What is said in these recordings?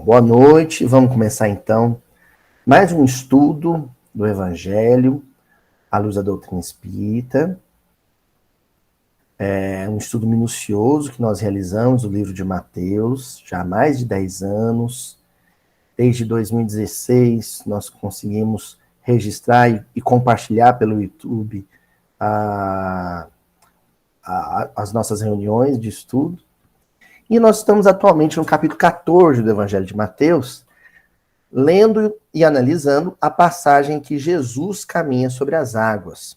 Boa noite. Vamos começar então mais um estudo do Evangelho à luz da doutrina espírita. É um estudo minucioso que nós realizamos do livro de Mateus, já há mais de 10 anos. Desde 2016, nós conseguimos registrar e compartilhar pelo YouTube as nossas reuniões de estudo. E nós estamos atualmente no capítulo 14 do Evangelho de Mateus, lendo e analisando a passagem que Jesus caminha sobre as águas.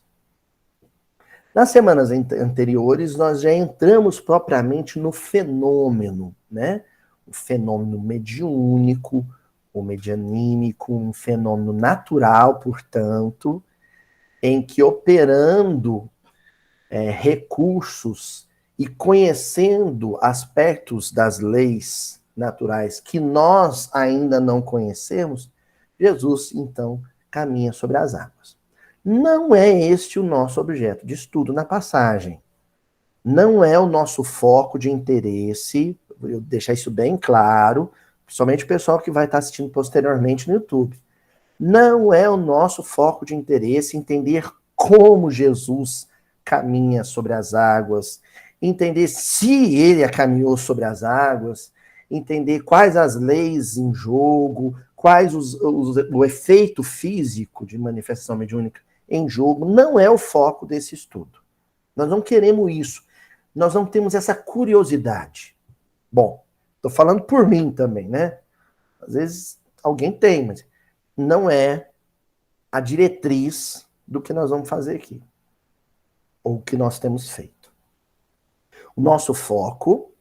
Nas semanas anteriores, nós já entramos propriamente no fenômeno, né? O fenômeno mediúnico, ou medianímico, um fenômeno natural, portanto, em que operando recursos e conhecendo aspectos das leis naturais que nós ainda não conhecemos, Jesus, então, caminha sobre as águas. Não é este o nosso objeto de estudo na passagem. Não é o nosso foco de interesse, vou deixar isso bem claro, principalmente o pessoal que vai estar assistindo posteriormente no YouTube. Não é o nosso foco de interesse entender como Jesus caminha sobre as águas, entender se ele caminhou sobre as águas, entender quais as leis em jogo, quais o efeito físico de manifestação mediúnica em jogo. Não é o foco desse estudo. Nós não queremos isso. Nós não temos essa curiosidade. Bom, estou falando por mim também, né? Às vezes alguém tem, mas não é a diretriz do que nós vamos fazer aqui, ou o que nós temos feito. O nosso foco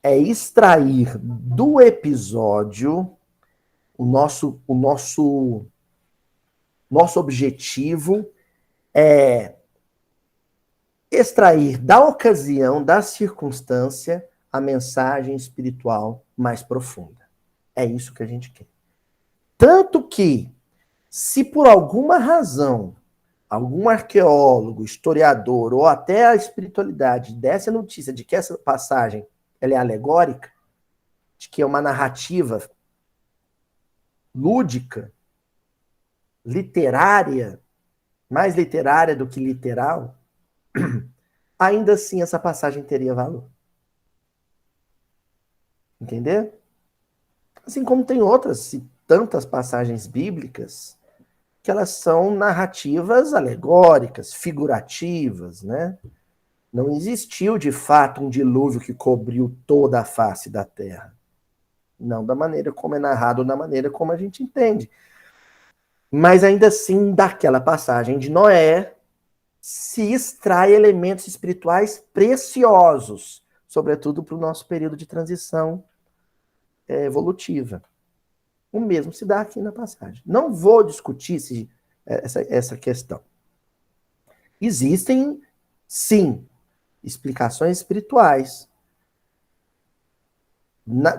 é extrair do episódio o nosso objetivo é extrair da ocasião, da circunstância, a mensagem espiritual mais profunda. É isso que a gente quer. Tanto que, se por alguma razão, algum arqueólogo, historiador, ou até a espiritualidade desse a notícia de que essa passagem ela é alegórica, de que é uma narrativa lúdica, literária, mais literária do que literal, ainda assim essa passagem teria valor. Entender? Assim como tem outras, tantas passagens bíblicas, que elas são narrativas alegóricas, figurativas, né? Não existiu, de fato, um dilúvio que cobriu toda a face da terra. Não da maneira como é narrado, da maneira como a gente entende. Mas ainda assim, daquela passagem de Noé, se extrai elementos espirituais preciosos, sobretudo para o nosso período de transição evolutiva. O mesmo se dá aqui na passagem. Não vou discutir essa questão. Existem, sim, explicações espirituais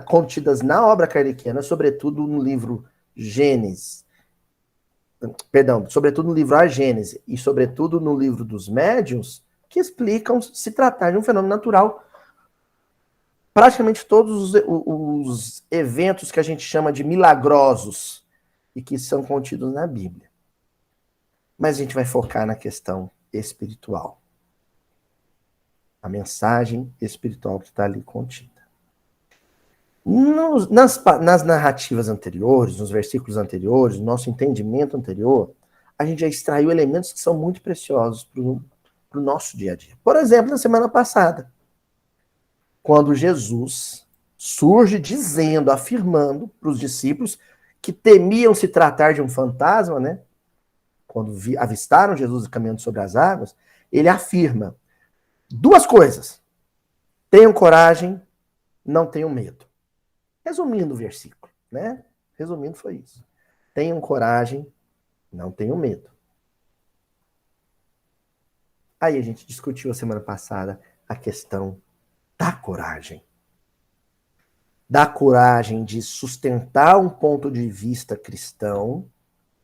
contidas na obra kardeciana, sobretudo no livro Gênesis, sobretudo no livro A Gênese e sobretudo no livro dos Médiuns, que explicam se tratar de um fenômeno natural. Praticamente todos os eventos que a gente chama de milagrosos e que são contidos na Bíblia. Mas a gente vai focar na questão espiritual. A mensagem espiritual que está ali contida. Nas narrativas anteriores, nos versículos anteriores, no nosso entendimento anterior, a gente já extraiu elementos que são muito preciosos para o nosso dia a dia. Por exemplo, na semana passada, quando Jesus surge dizendo, afirmando para os discípulos que temiam se tratar de um fantasma, né? Quando avistaram Jesus caminhando sobre as águas, ele afirma duas coisas. Tenham coragem, não tenham medo. Resumindo o versículo, né? Resumindo, foi isso. Tenham coragem, não tenham medo. Aí a gente discutiu a semana passada a questão da coragem. Da coragem de sustentar um ponto de vista cristão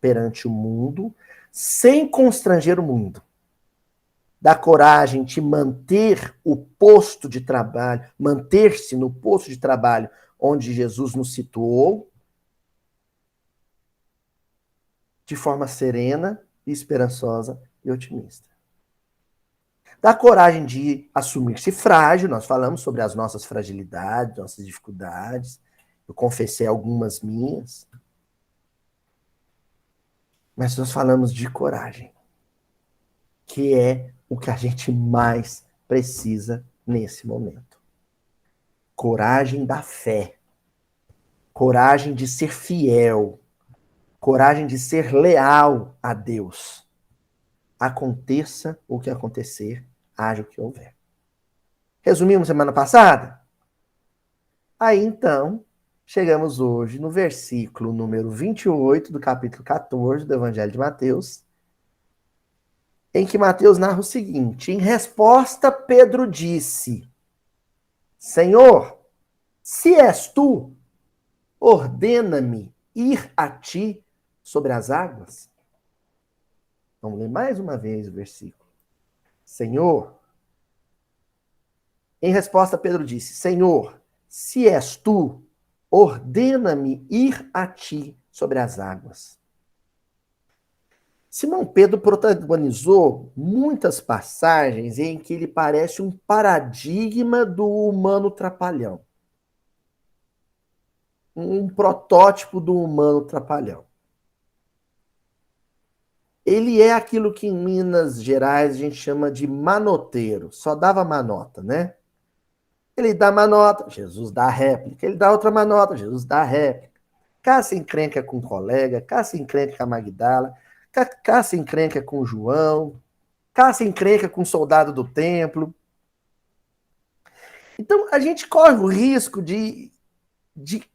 perante o mundo, sem constranger o mundo. Da coragem de manter o posto de trabalho, manter-se no posto de trabalho onde Jesus nos situou de forma serena, esperançosa e otimista. Dá coragem de assumir-se frágil, nós falamos sobre as nossas fragilidades, nossas dificuldades, eu confessei algumas minhas, mas nós falamos de coragem, que é o que a gente mais precisa nesse momento. Coragem da fé, coragem de ser fiel, coragem de ser leal a Deus. Aconteça o que acontecer, haja o que houver. Resumimos semana passada? Aí então, chegamos hoje no versículo número 28 do capítulo 14 do Evangelho de Mateus, em que Mateus narra o seguinte: em resposta, Pedro disse: Senhor, se és tu, ordena-me ir a ti sobre as águas. Vamos ler mais uma vez o versículo. Senhor, em resposta, Pedro disse: Senhor, se és tu, ordena-me ir a ti sobre as águas. Simão Pedro protagonizou muitas passagens em que ele parece um paradigma do humano trapalhão. Um protótipo do humano trapalhão. Ele é aquilo que em Minas Gerais a gente chama de manoteiro, só dava manota, né? Ele dá manota, Jesus dá réplica. Ele dá outra manota, Jesus dá réplica. Caça encrenca com o colega, caça encrenca com a Magdala, caça encrenca com o João, caça encrenca com o soldado do templo. Então, a gente corre o risco de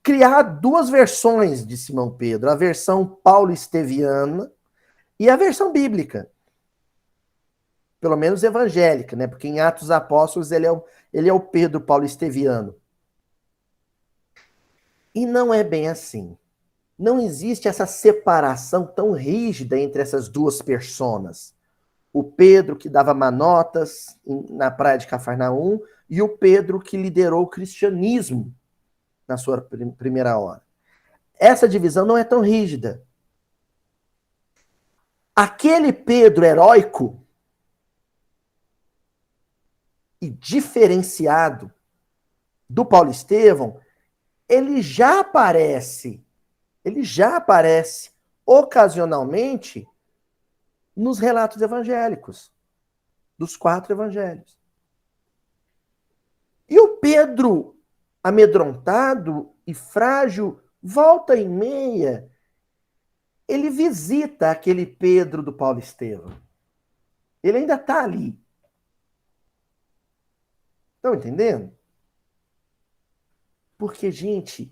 criar duas versões de Simão Pedro, a versão paulo-esteviana e a versão bíblica. Pelo menos evangélica, né? Porque em Atos Apóstolos ele é o Pedro paulo-esteviano. E não é bem assim. Não existe essa separação tão rígida entre essas duas personas. O Pedro que dava manotas na praia de Cafarnaum e o Pedro que liderou o cristianismo na sua primeira hora. Essa divisão não é tão rígida. Aquele Pedro heróico e diferenciado do Paulo Estevão, ele já aparece ocasionalmente nos relatos evangélicos, dos 4 evangelhos. E o Pedro, amedrontado e frágil, volta e meia, ele visita aquele Pedro do Paulo Estevão. Ele ainda está ali. Estão entendendo? Porque, gente,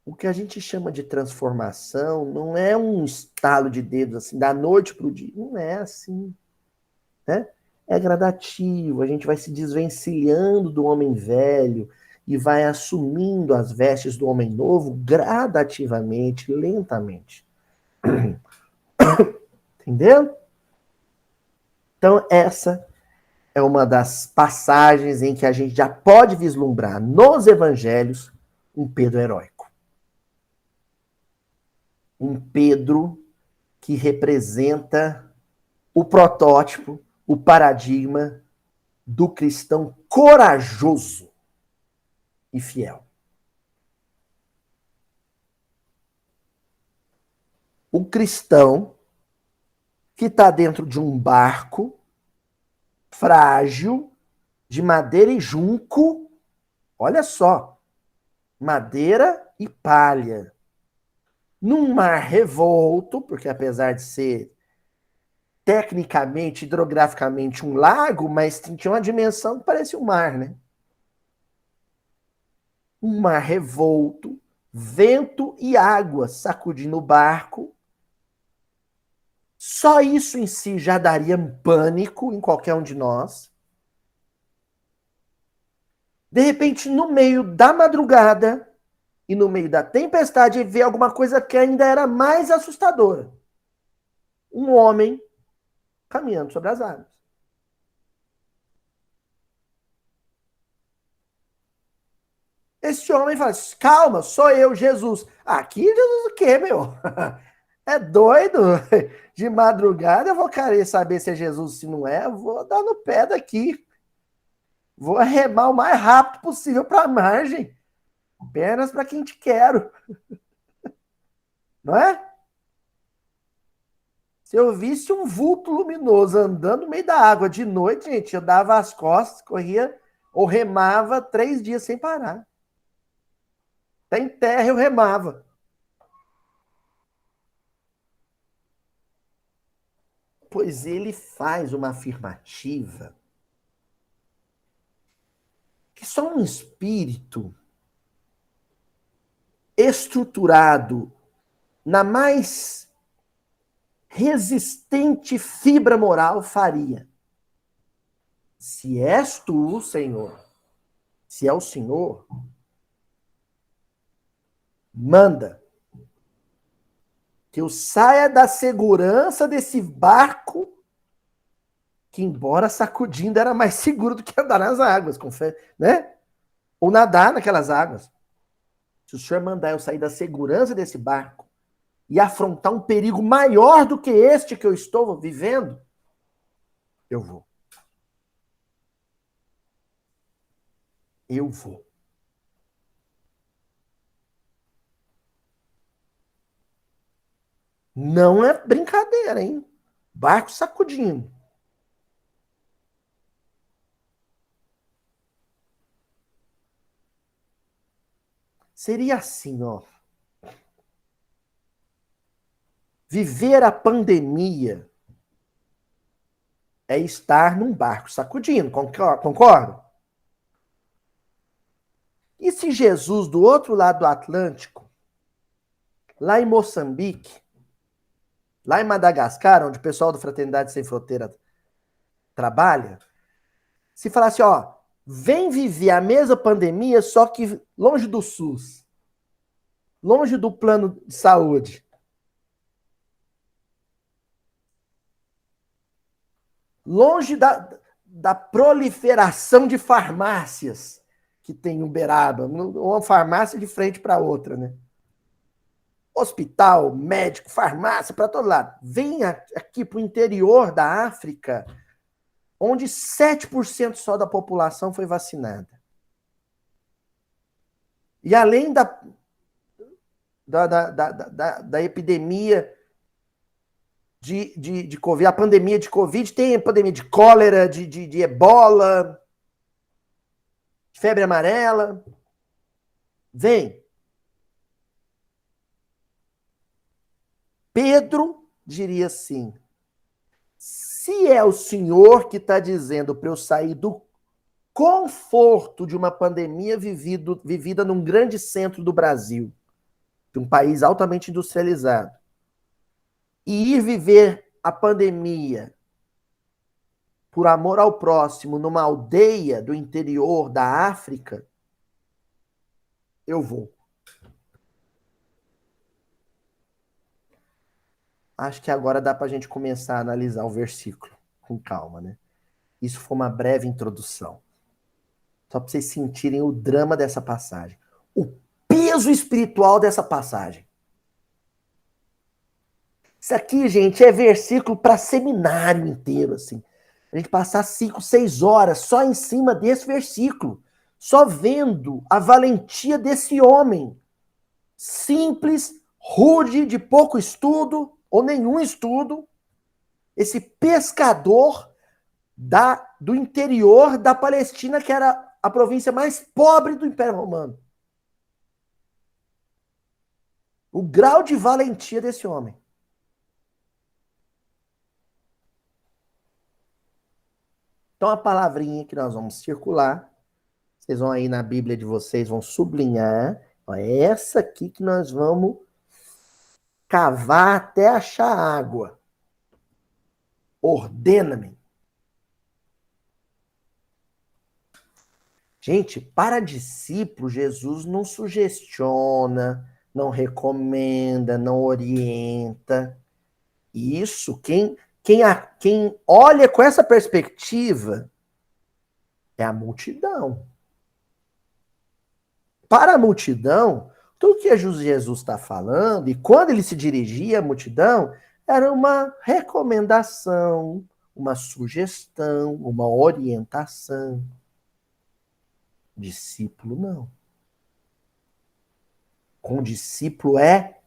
o que a gente chama de transformação não é um estalo de dedos assim, da noite para o dia. Não é assim. Né? É gradativo, a gente vai se desvencilhando do homem velho e vai assumindo as vestes do homem novo gradativamente, lentamente. Entendeu? Então, essa é uma das passagens em que a gente já pode vislumbrar nos evangelhos um Pedro heróico. Um Pedro que representa o protótipo, o paradigma do cristão corajoso e fiel. O cristão que está dentro de um barco frágil, de madeira e junco, olha só, madeira e palha, num mar revolto, porque apesar de ser tecnicamente, hidrograficamente um lago, mas tinha uma dimensão que parecia um mar, né? Um mar revolto, vento e água sacudindo o barco. Só isso em si já daria um pânico em qualquer um de nós. De repente, no meio da madrugada e no meio da tempestade, vê alguma coisa que ainda era mais assustadora. Um homem caminhando sobre as águas. Esse homem fala, calma, sou eu, Jesus. Aqui, Jesus o quê, meu? É doido? De madrugada eu vou querer saber se é Jesus, se não é, eu vou dar no pé daqui. Vou remar o mais rápido possível para a margem. Pernas para quem te quero. Não é? Se eu visse um vulto luminoso andando no meio da água de noite, gente, eu dava as costas, corria ou remava 3 dias sem parar. Até em terra eu remava. Pois ele faz uma afirmativa que só um espírito estruturado na mais resistente fibra moral faria. Se és tu, Senhor, se é o Senhor, manda que eu saia da segurança desse barco, que embora sacudindo era mais seguro do que andar nas águas, né? Ou nadar naquelas águas. Se o Senhor mandar eu sair da segurança desse barco e afrontar um perigo maior do que este que eu estou vivendo, eu vou. Eu vou. Não é brincadeira, hein? Barco sacudindo. Seria assim, ó. Viver a pandemia é estar num barco sacudindo, concordo? E se Jesus, do outro lado do Atlântico, lá em Moçambique, lá em Madagascar, onde o pessoal do Fraternidade Sem Fronteira trabalha, se falasse, ó, vem viver a mesma pandemia, só que longe do SUS, longe do plano de saúde, longe da proliferação de farmácias que tem em Uberaba, uma farmácia de frente para outra, né? Hospital, médico, farmácia, para todo lado. Vem aqui para o interior da África, onde 7% só da população foi vacinada. E além da epidemia de Covid, a pandemia de Covid, tem a pandemia de cólera, de ebola, febre amarela. Vem. Pedro diria assim, se é o Senhor que está dizendo para eu sair do conforto de uma pandemia vivida num grande centro do Brasil, de um país altamente industrializado, e ir viver a pandemia por amor ao próximo numa aldeia do interior da África, eu vou. Acho que agora dá para a gente começar a analisar o versículo com calma, né? Isso foi uma breve introdução. Só para vocês sentirem o drama dessa passagem. O peso espiritual dessa passagem. Isso aqui, gente, é versículo para seminário inteiro, assim. A gente passar 5, 6 horas só em cima desse versículo. Só vendo a valentia desse homem. Simples, rude, de pouco estudo, ou nenhum estudo. Esse pescador do interior da Palestina, que era a província mais pobre do Império Romano. O grau de valentia desse homem. Então, a palavrinha que nós vamos circular, vocês vão aí na Bíblia de vocês, vão sublinhar, ó, é essa aqui que nós vamos cavar até achar água. Ordena-me. Gente, para discípulo, Jesus não sugestiona, não recomenda, não orienta. Isso, quem olha com essa perspectiva é a multidão. para a multidão, tudo que Jesus está falando, e quando ele se dirigia à multidão, era uma recomendação, uma sugestão, uma orientação. Discípulo não. Com discípulo é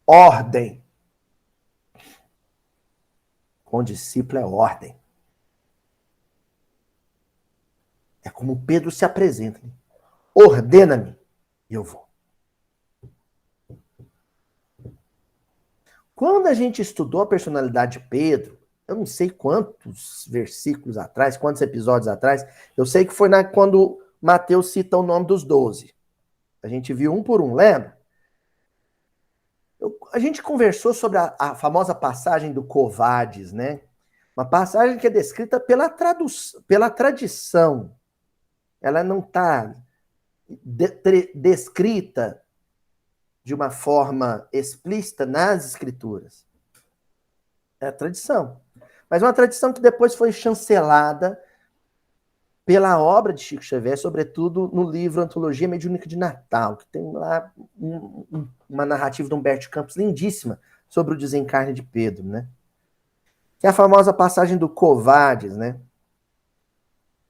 ordem. Com discípulo é ordem. É como Pedro se apresenta. Ordena-me e eu vou. Quando a gente estudou a personalidade de Pedro, eu não sei quantos versículos atrás, quantos episódios atrás, eu sei que foi quando Mateus cita o nome dos 12. A gente viu um por um, lembra? A gente conversou sobre a famosa passagem do Covades, né? Uma passagem que é descrita pela tradição. Ela não está descrita de uma forma explícita nas escrituras. É a tradição. Mas uma tradição que depois foi chancelada pela obra de Chico Xavier, sobretudo no livro Antologia Mediúnica de Natal, que tem lá uma narrativa de Humberto Campos lindíssima sobre o desencarne de Pedro, né? Que é a famosa passagem do Covades, né?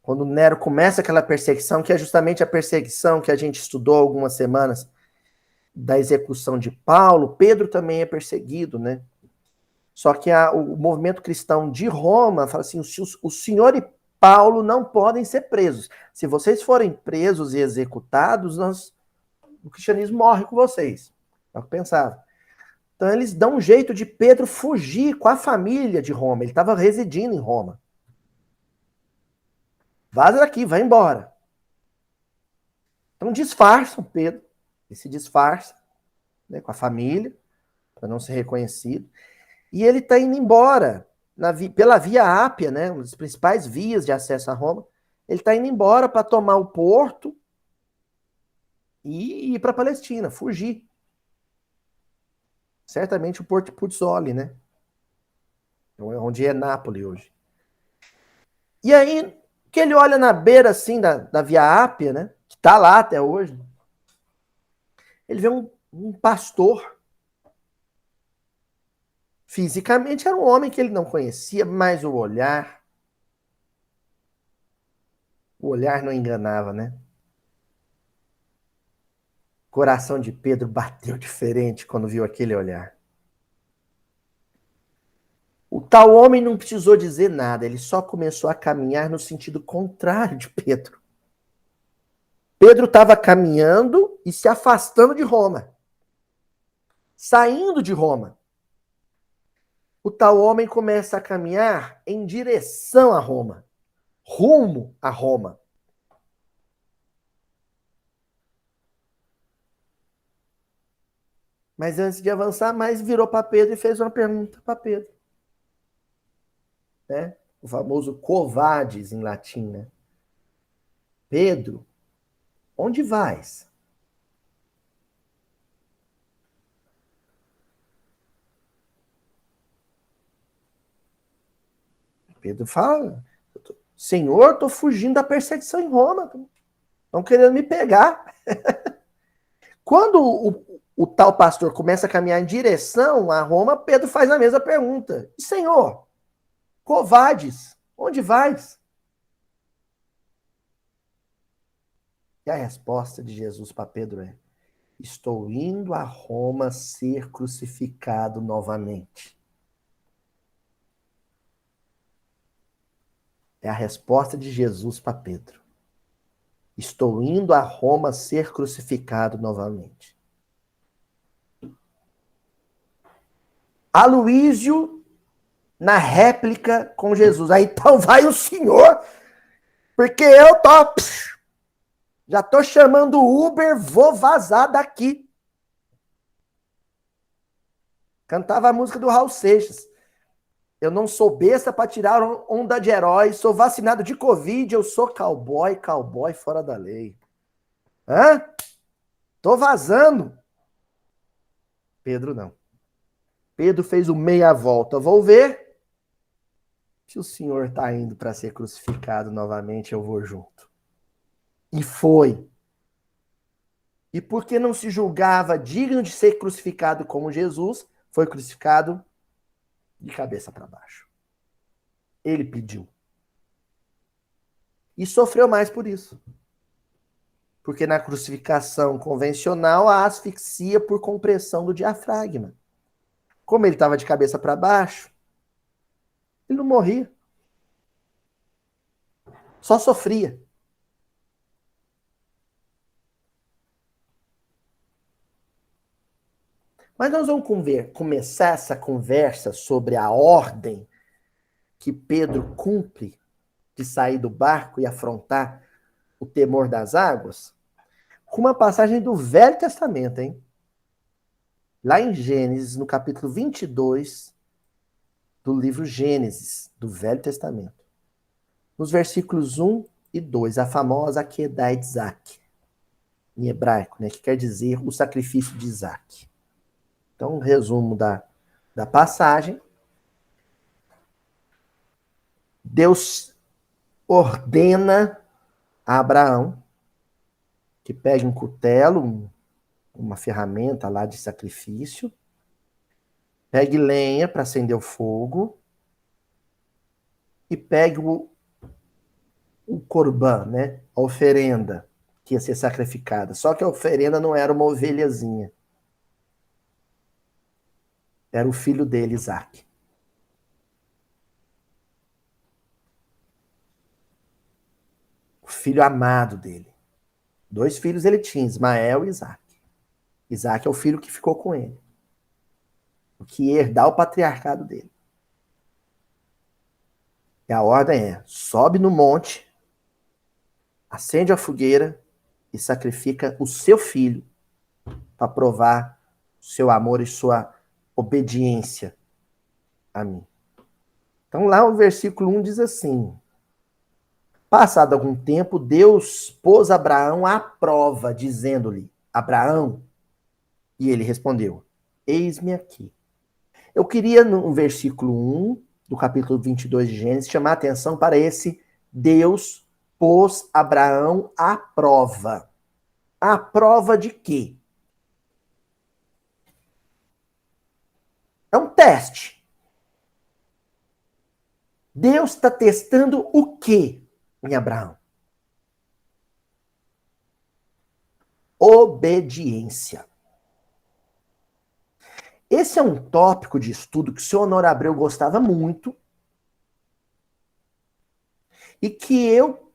Quando Nero começa aquela perseguição, que é justamente a perseguição que a gente estudou algumas semanas da execução de Paulo, Pedro também é perseguido, né? Só que o movimento cristão de Roma fala assim, o senhor e Paulo não podem ser presos. Se vocês forem presos e executados, o cristianismo morre com vocês. É o que eu pensava. Então eles dão um jeito de Pedro fugir com a família de Roma. Ele estava residindo em Roma. Vaza daqui, vai embora. Então disfarçam Pedro. Ele se disfarça, né, com a família, para não ser reconhecido. E ele está indo embora pela Via Ápia, né, uma das principais vias de acesso a Roma. Ele está indo embora para tomar o porto e ir para a Palestina, fugir. Certamente o Porto Puzzoli, né? Onde é Nápoles hoje. E aí, que ele olha na beira, assim, da Via Ápia, né? Que está lá até hoje. Ele vê um pastor. Fisicamente era um homem que ele não conhecia, mas o olhar não enganava, né? O coração de Pedro bateu diferente quando viu aquele olhar. O tal homem não precisou dizer nada, ele só começou a caminhar no sentido contrário de Pedro. Pedro estava caminhando e se afastando de Roma. Saindo de Roma. O tal homem começa a caminhar em direção a Roma. Rumo a Roma. Mas antes de avançar mais, virou para Pedro e fez uma pergunta para Pedro. Né? O famoso Covades em latim, né? Pedro, onde vais? Pedro fala, Senhor, estou fugindo da perseguição em Roma. Estão querendo me pegar. Quando o tal pastor começa a caminhar em direção a Roma, Pedro faz a mesma pergunta. Senhor, Covades, onde vais? E a resposta de Jesus para Pedro é: estou indo a Roma ser crucificado novamente. É a resposta de Jesus para Pedro. Estou indo a Roma ser crucificado novamente. Aloísio, na réplica com Jesus. Aí então vai o senhor, porque eu já tô chamando o Uber, vou vazar daqui. Cantava a música do Raul Seixas. Eu não sou besta para tirar onda de herói, sou vacinado de Covid, eu sou cowboy fora da lei. Hã? Tô vazando. Pedro não. Pedro fez o meia volta. Vou ver se o senhor está indo para ser crucificado novamente, eu vou junto. E foi. E porque não se julgava digno de ser crucificado como Jesus, foi crucificado de cabeça para baixo. Ele pediu. E sofreu mais por isso. Porque na crucificação convencional, a asfixia por compressão do diafragma. Como ele estava de cabeça para baixo, ele não morria. Só sofria. Mas nós vamos começar essa conversa sobre a ordem que Pedro cumpre de sair do barco e afrontar o temor das águas, com uma passagem do Velho Testamento, hein? Lá em Gênesis, no capítulo 22 do livro Gênesis, do Velho Testamento. Nos versículos 1 e 2, a famosa Akedah de Isaac, em hebraico, né, que quer dizer o sacrifício de Isaac. Então, um resumo da passagem. Deus ordena a Abraão que pegue um cutelo, uma ferramenta lá de sacrifício, pegue lenha para acender o fogo e pegue o corban, né? A oferenda que ia ser sacrificada. Só que a oferenda não era uma ovelhazinha. Era o filho dele, Isaac. O filho amado dele. 2 filhos ele tinha, Ismael e Isaac. Isaac é o filho que ficou com ele. O que ia herdar o patriarcado dele. E a ordem é, sobe no monte, acende a fogueira e sacrifica o seu filho para provar seu amor e sua obediência a mim. Então lá o versículo 1 diz assim: passado algum tempo, Deus pôs Abraão à prova, dizendo-lhe, Abraão, e ele respondeu, eis-me aqui. Eu queria, no versículo 1 do capítulo 22 de Gênesis, chamar a atenção para esse Deus pôs Abraão à prova. À prova de quê? É um teste. Deus está testando o quê em Abraão? Obediência. Esse é um tópico de estudo que o senhor Honório Abreu gostava muito e que eu,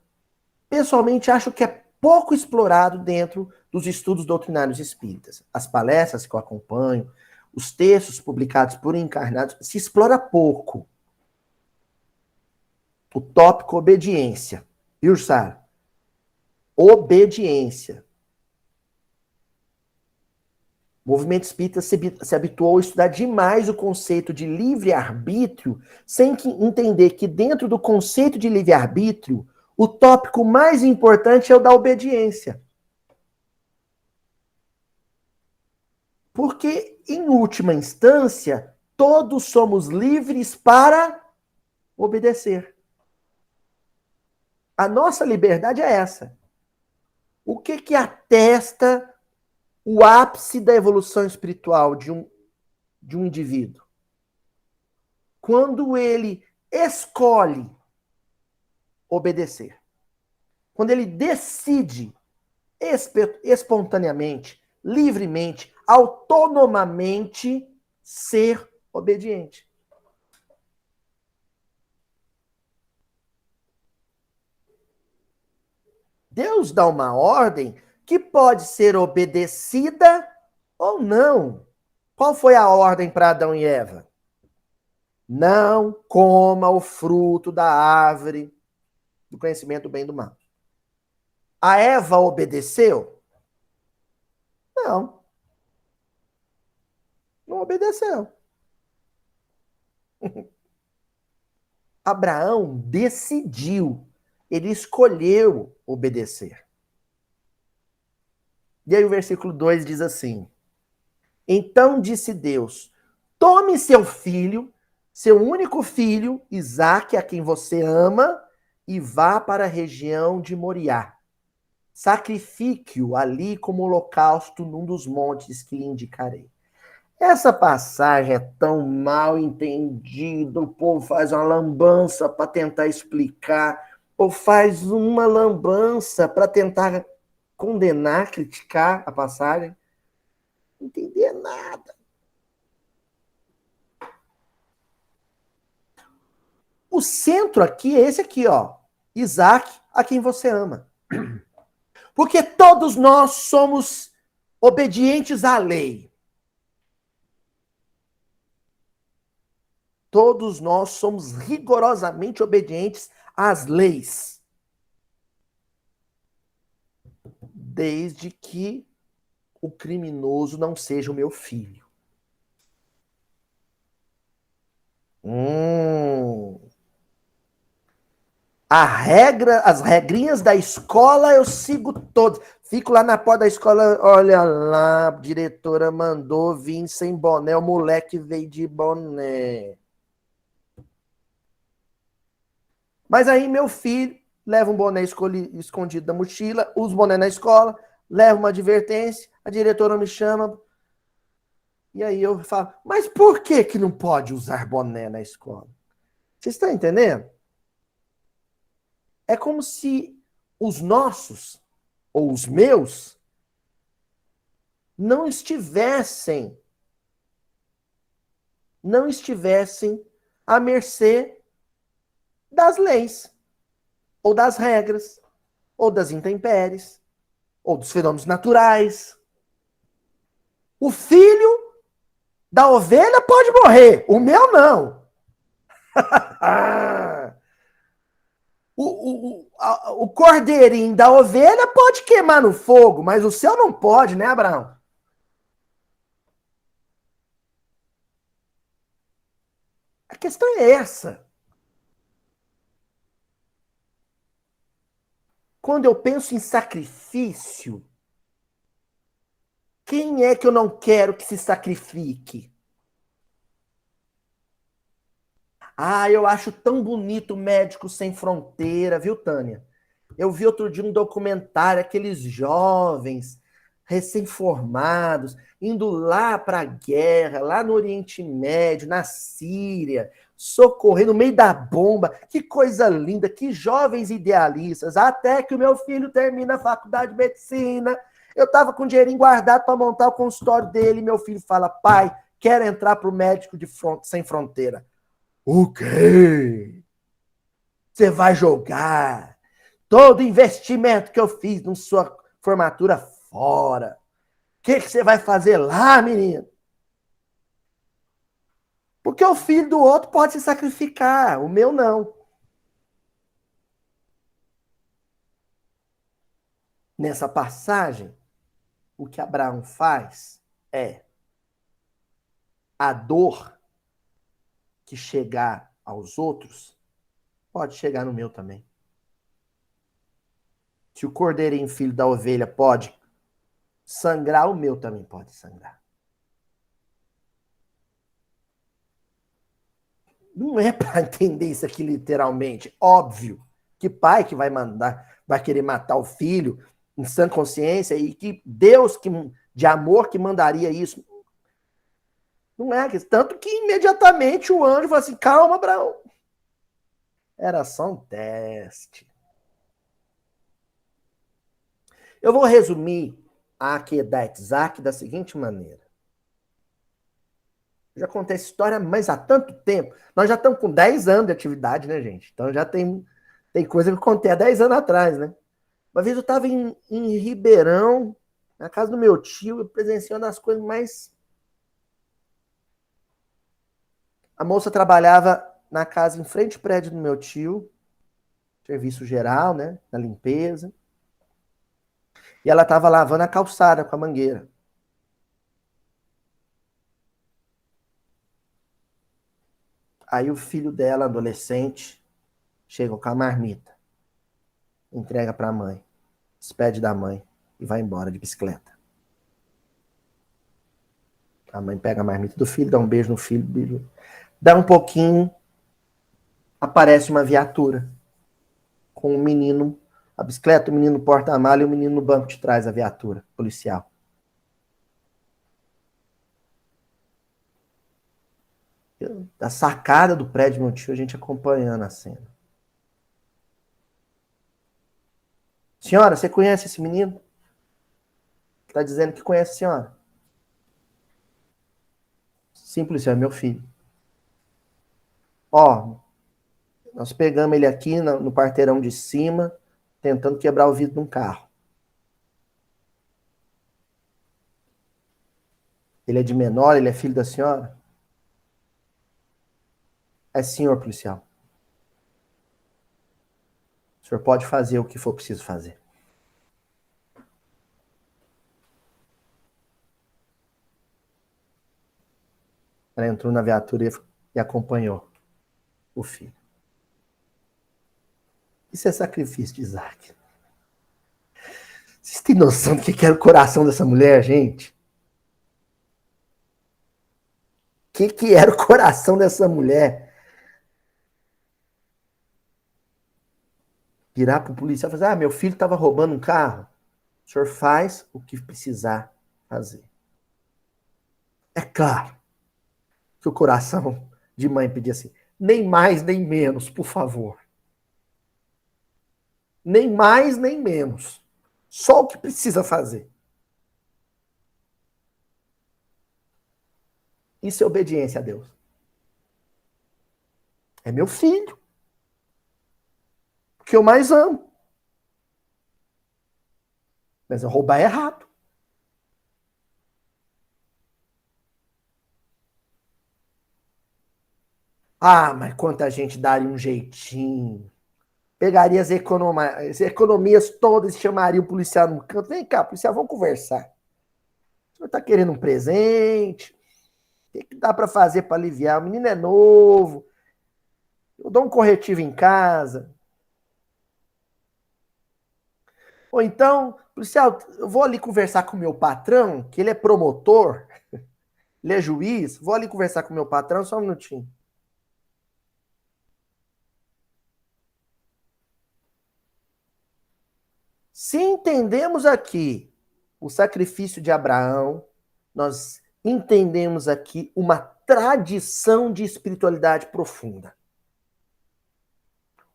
pessoalmente, acho que é pouco explorado dentro dos estudos doutrinários espíritas. As palestras que eu acompanho, os textos publicados por encarnados, se explora pouco o tópico obediência. Viu, Sara? Obediência. O movimento espírita se habituou a estudar demais o conceito de livre-arbítrio, sem entender que dentro do conceito de livre-arbítrio, o tópico mais importante é o da obediência. Porque, em última instância, todos somos livres para obedecer. A nossa liberdade é essa. O que atesta o ápice da evolução espiritual de um indivíduo? Quando ele escolhe obedecer. Quando ele decide espontaneamente, livremente, autonomamente ser obediente. Deus dá uma ordem que pode ser obedecida ou não. Qual foi a ordem para Adão e Eva? Não coma o fruto da árvore do conhecimento do bem e do mal. A Eva obedeceu? Não. Não obedeceu. Abraão decidiu. Ele escolheu obedecer. E aí o versículo 2 diz assim: então disse Deus, tome seu filho, seu único filho, Isaque, a quem você ama, e vá para a região de Moriá. sacrifique-o ali como holocausto num dos montes que lhe indicarei. Essa passagem é tão mal entendida, o povo faz uma lambança para tentar explicar, ou faz uma lambança para tentar condenar, criticar a passagem. Não entender nada. O centro aqui é esse aqui, ó. Isaac, a quem você ama. Porque todos nós somos obedientes à lei. Todos nós somos rigorosamente obedientes às leis. Desde que o criminoso não seja o meu filho. As regrinhas da escola eu sigo todas. Fico lá na porta da escola, olha lá, a diretora mandou vir sem boné, o moleque veio de boné. Mas aí meu filho leva um boné escondido da mochila, usa o boné na escola, leva uma advertência, a diretora me chama, e aí eu falo, mas por que não pode usar boné na escola? Vocês estão entendendo? É como se os nossos, ou os meus, não estivessem à mercê das leis, ou das regras, ou das intempéries, ou dos fenômenos naturais. O filho da ovelha pode morrer, o meu não. O cordeirinho da ovelha pode queimar no fogo, mas o seu não pode, né, Abraão? A questão é essa. Quando eu penso em sacrifício, quem é que eu não quero que se sacrifique? Ah, eu acho tão bonito Médicos Sem Fronteira, viu, Tânia? Eu vi outro dia um documentário, aqueles jovens recém-formados, indo lá para a guerra, lá no Oriente Médio, na Síria, socorrendo no meio da bomba. Que coisa linda, que jovens idealistas. Até que o meu filho termina a faculdade de medicina. Eu estava com dinheirinho guardado para montar o consultório dele. E meu filho fala, pai, quero entrar para o Médico Sem Fronteira. O quê? Você vai jogar todo investimento que eu fiz na sua formatura fora. O que você vai fazer lá, menino? Porque o filho do outro pode se sacrificar, o meu não. Nessa passagem, o que Abraão faz é a dor que chegar aos outros pode chegar no meu também. Se o cordeirinho filho da ovelha pode sangrar, o meu também pode sangrar. Não é para entender isso aqui literalmente. Óbvio que pai que vai querer matar o filho em sã consciência e que Deus de amor que mandaria isso. Não é. Tanto que imediatamente o anjo falou assim, calma, Abraão. Era só um teste. Eu vou resumir a Akedat Isaac da seguinte maneira. Eu já contei essa história, mas há tanto tempo. Nós já estamos com 10 anos de atividade, né, gente? Então já tem coisa que eu contei há 10 anos atrás, né? Uma vez eu estava em Ribeirão, na casa do meu tio, presenciando as coisas mais... A moça trabalhava na casa em frente ao prédio do meu tio, serviço geral, né? Na limpeza. E ela estava lavando a calçada com a mangueira. Aí o filho dela, adolescente, chega com a marmita, entrega para a mãe, despede da mãe e vai embora de bicicleta. A mãe pega a marmita do filho, dá um beijo no filho, dá um pouquinho, aparece uma viatura com um menino A bicicleta, o menino no porta-mala e o menino no banco de trás da viatura policial. Da sacada do prédio do meu tio, a gente acompanhando a cena. Senhora, você conhece esse menino? Está dizendo que conhece a senhora. Sim, policial, é meu filho. Ó, nós pegamos ele aqui no parteirão de cima, tentando quebrar o vidro de um carro. Ele é de menor, ele é filho da senhora? É senhor policial. O senhor pode fazer o que for preciso fazer. Ela entrou na viatura e acompanhou o filho. Isso é sacrifício de Isaac. Vocês têm noção do que era o coração dessa mulher, gente? O que era o coração dessa mulher? Virar para o policial e falar, meu filho estava roubando um carro. O senhor faz o que precisar fazer. É claro que o coração de mãe pedia assim, nem mais nem menos, por favor. Nem mais nem menos. Só o que precisa fazer. Isso é obediência a Deus. É meu filho. Que eu mais amo. Mas eu roubar é errado. Ah, mas quanta gente daria um jeitinho. Pegaria as economias todas e chamaria o policial no canto. Vem cá, policial, vamos conversar. O senhor está querendo um presente? O que dá para fazer para aliviar? O menino é novo. Eu dou um corretivo em casa. Ou então, policial, eu vou ali conversar com o meu patrão, que ele é promotor, ele é juiz. Vou ali conversar com o meu patrão, só um minutinho. Se entendemos aqui o sacrifício de Abraão, nós entendemos aqui uma tradição de espiritualidade profunda.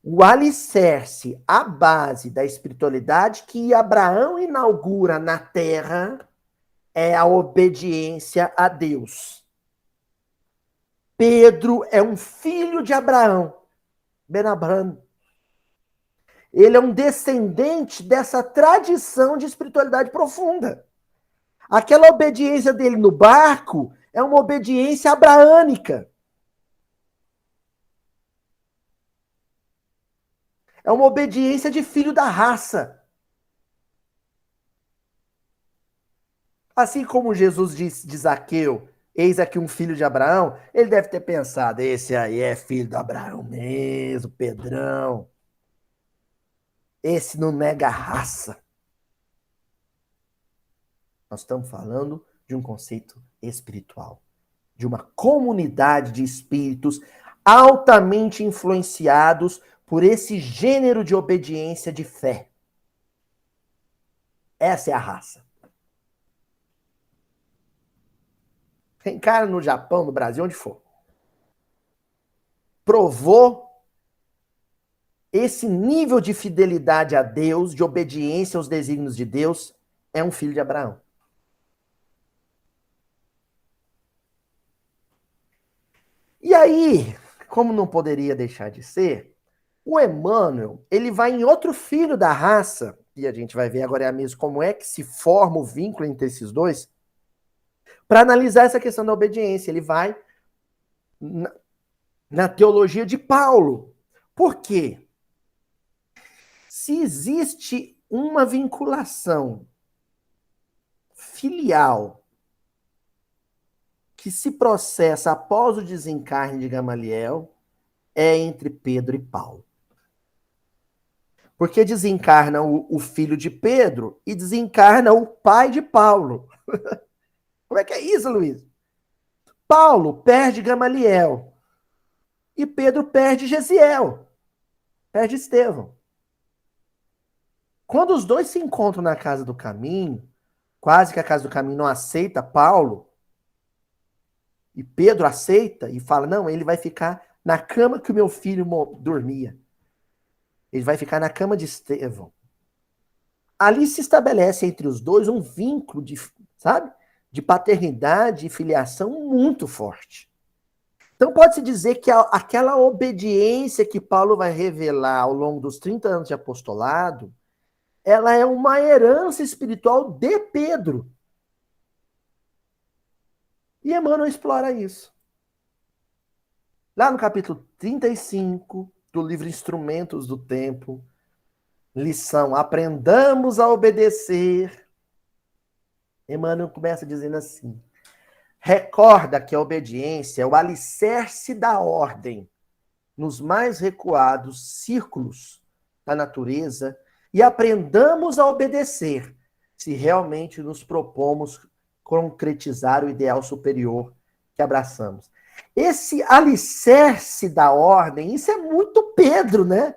O alicerce, a base da espiritualidade que Abraão inaugura na terra é a obediência a Deus. Pedro é um filho de Abraão, Ben Abraham. Ele é um descendente dessa tradição de espiritualidade profunda. Aquela obediência dele no barco é uma obediência abraânica. É uma obediência de filho da raça. Assim como Jesus disse de Zaqueu, eis aqui um filho de Abraão, ele deve ter pensado, esse aí é filho de Abraão mesmo, Pedrão. Esse não nega a raça. Nós estamos falando de um conceito espiritual, de uma comunidade de espíritos altamente influenciados por esse gênero de obediência de fé. Essa é a raça. Tem cara no Japão, no Brasil, onde for. Provou esse nível de fidelidade a Deus, de obediência aos desígnios de Deus, é um filho de Abraão. E aí, como não poderia deixar de ser, o Emmanuel, ele vai em outro filho da raça, e a gente vai ver agora mesmo como é que se forma o vínculo entre esses dois, para analisar essa questão da obediência. Ele vai na teologia de Paulo. Por quê? Se existe uma vinculação filial que se processa após o desencarne de Gamaliel, é entre Pedro e Paulo. Porque desencarna o filho de Pedro e desencarna o pai de Paulo. Como é que é isso, Luiz? Paulo perde Gamaliel e Pedro perde Gesiel, perde Estevão. Quando os dois se encontram na casa do caminho, quase que a casa do caminho não aceita Paulo, e Pedro aceita e fala: não, ele vai ficar na cama que o meu filho dormia. Ele vai ficar na cama de Estevão. Ali se estabelece entre os dois um vínculo de, sabe, de paternidade e filiação muito forte. Então pode-se dizer que aquela obediência que Paulo vai revelar ao longo dos 30 anos de apostolado, ela é uma herança espiritual de Pedro. E Emmanuel explora isso. Lá no capítulo 35 do livro Instrumentos do Tempo, lição: aprendamos a obedecer. Emmanuel começa dizendo assim: recorda que a obediência é o alicerce da ordem nos mais recuados círculos da natureza e aprendamos a obedecer se realmente nos propomos concretizar o ideal superior que abraçamos. Esse alicerce da ordem, isso é muito Pedro, né?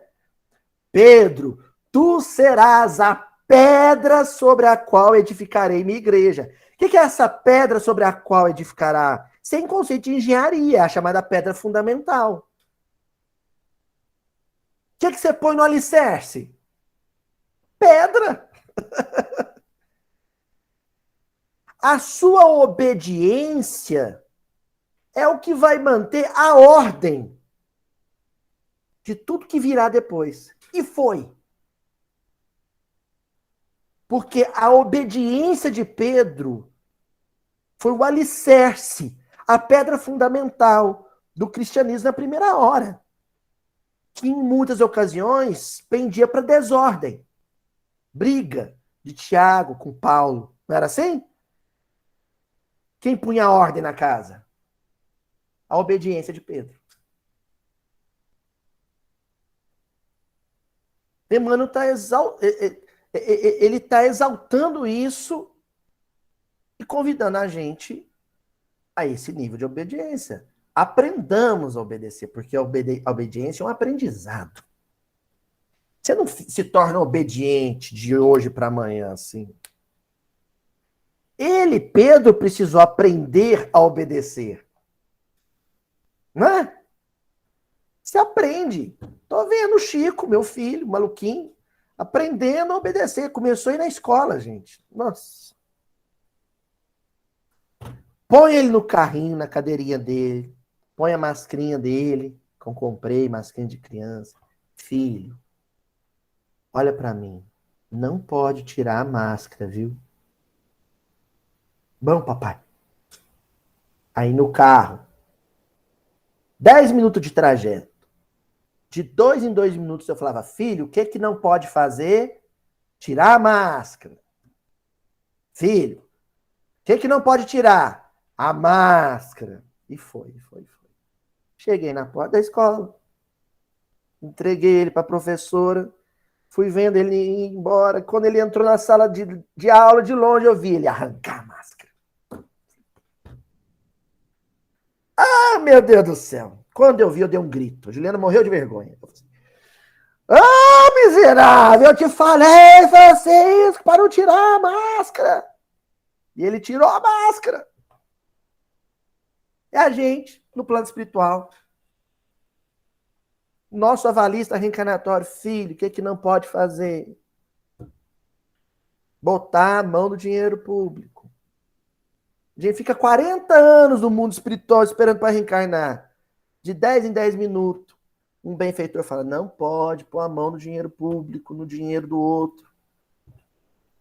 Pedro, tu serás a pedra sobre a qual edificarei minha igreja. O que é essa pedra sobre a qual edificará? Sem conceito de engenharia, a chamada pedra fundamental. O que você põe no alicerce? Pedra. A sua obediência é o que vai manter a ordem de tudo que virá depois. E foi. Porque a obediência de Pedro foi o alicerce, a pedra fundamental do cristianismo na primeira hora, que em muitas ocasiões pendia para desordem. Briga de Tiago com Paulo. Não era assim? Quem punha a ordem na casa? A obediência de Pedro. Emmanuel está ele tá exaltando isso e convidando a gente a esse nível de obediência. Aprendamos a obedecer, porque a obediência é um aprendizado. Você não se torna obediente de hoje para amanhã, assim. Ele, Pedro, precisou aprender a obedecer. Não é? Você aprende. Tô vendo o Chico, meu filho, maluquinho, aprendendo a obedecer. Começou a ir na escola, gente. Nossa. Põe ele no carrinho, na cadeirinha dele. Põe a mascrinha dele, que eu comprei, mascrinha de criança. Filho, olha para mim. Não pode tirar a máscara, viu? Bom, papai. Aí no carro. 10 minutos de trajeto. De 2 em 2 minutos eu falava: filho, o que que não pode fazer? Tirar a máscara. Filho, o que que não pode tirar? A máscara. E foi. Cheguei na porta da escola, entreguei ele para a professora, fui vendo ele ir embora. Quando ele entrou na sala de aula, de longe eu vi ele arrancar a máscara. Ah, meu Deus do céu. Quando eu vi, eu dei um grito. A Juliana morreu de vergonha. Ah, miserável, eu te falei, Francisco, para não tirar a máscara. E ele tirou a máscara. É a gente, no plano espiritual. Nosso avalista reencarnatório, filho, o que, que não pode fazer? Botar a mão no dinheiro público. A gente fica 40 anos no mundo espiritual esperando para reencarnar. De 10 em 10 minutos. Um benfeitor fala: não pode pôr a mão no dinheiro público, no dinheiro do outro.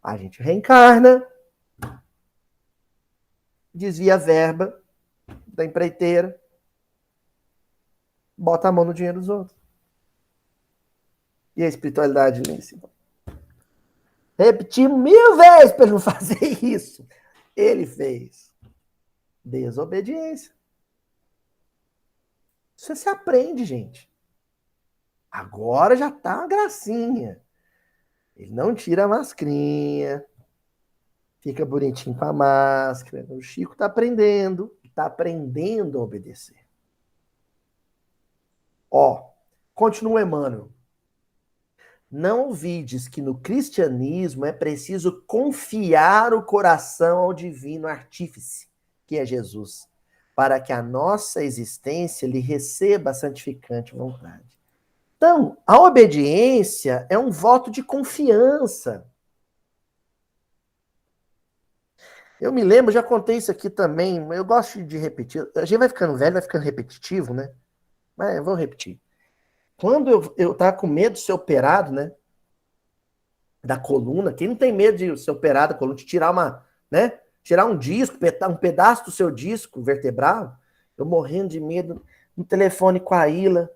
A gente reencarna, desvia a verba da empreiteira, bota a mão no dinheiro dos outros. E a espiritualidade lá em cima. Repetimos 1000 vezes para ele não fazer isso. Ele fez. Desobediência. Isso se aprende, gente. Agora já tá uma gracinha. Ele não tira a mascarinha. Fica bonitinho com a máscara. O Chico tá aprendendo a obedecer. Ó, continua Emmanuel. Não ouvides que no cristianismo é preciso confiar o coração ao divino artífice, que é Jesus, para que a nossa existência lhe receba a santificante vontade. Então, a obediência é um voto de confiança. Eu me lembro, já contei isso aqui também, eu gosto de repetir. A gente vai ficando velho, vai ficando repetitivo, né? Mas eu vou repetir. Quando eu tava com medo de ser operado, né? Da coluna, quem não tem medo de ser operado da coluna, de tirar né? Tirar um disco, um pedaço do seu disco vertebral, eu morrendo de medo, no telefone com a Ila,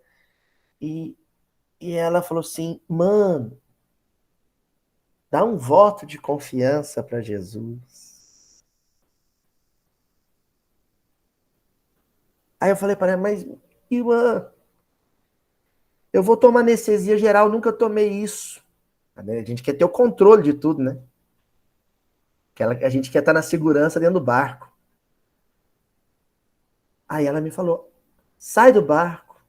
e ela falou assim, mano, dá um voto de confiança para Jesus. Aí eu falei para ela, mas, Iwan, eu vou tomar anestesia geral, nunca tomei isso. A gente quer ter o controle de tudo, né? A gente quer estar na segurança dentro do barco. Aí ela me falou, sai do barco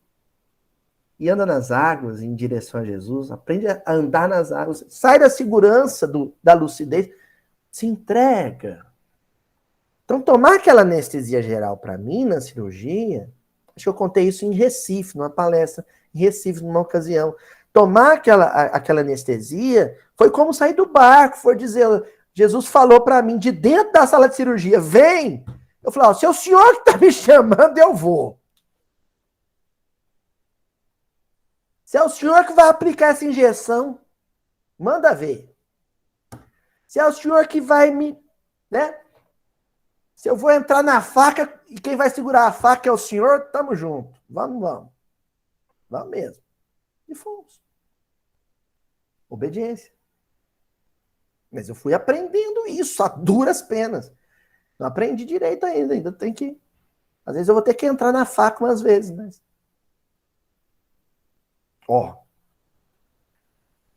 e anda nas águas em direção a Jesus, aprende a andar nas águas, sai da segurança da lucidez, se entrega. Então, tomar aquela anestesia geral para mim na cirurgia, acho que eu contei isso em Recife, numa palestra em Recife, numa ocasião. Tomar aquela anestesia foi como sair do barco, foi dizer, Jesus falou para mim de dentro da sala de cirurgia, vem! Eu falei, se é o senhor que está me chamando, eu vou. Se é o senhor que vai aplicar essa injeção, manda ver. Se é o senhor que vai né? Se eu vou entrar na faca e quem vai segurar a faca é o senhor, tamo junto. Vamos. Vamos mesmo. E fomos. Obediência. Mas eu fui aprendendo isso a duras penas. Não aprendi direito ainda tem que... Às vezes eu vou ter que entrar na faca umas vezes, mas...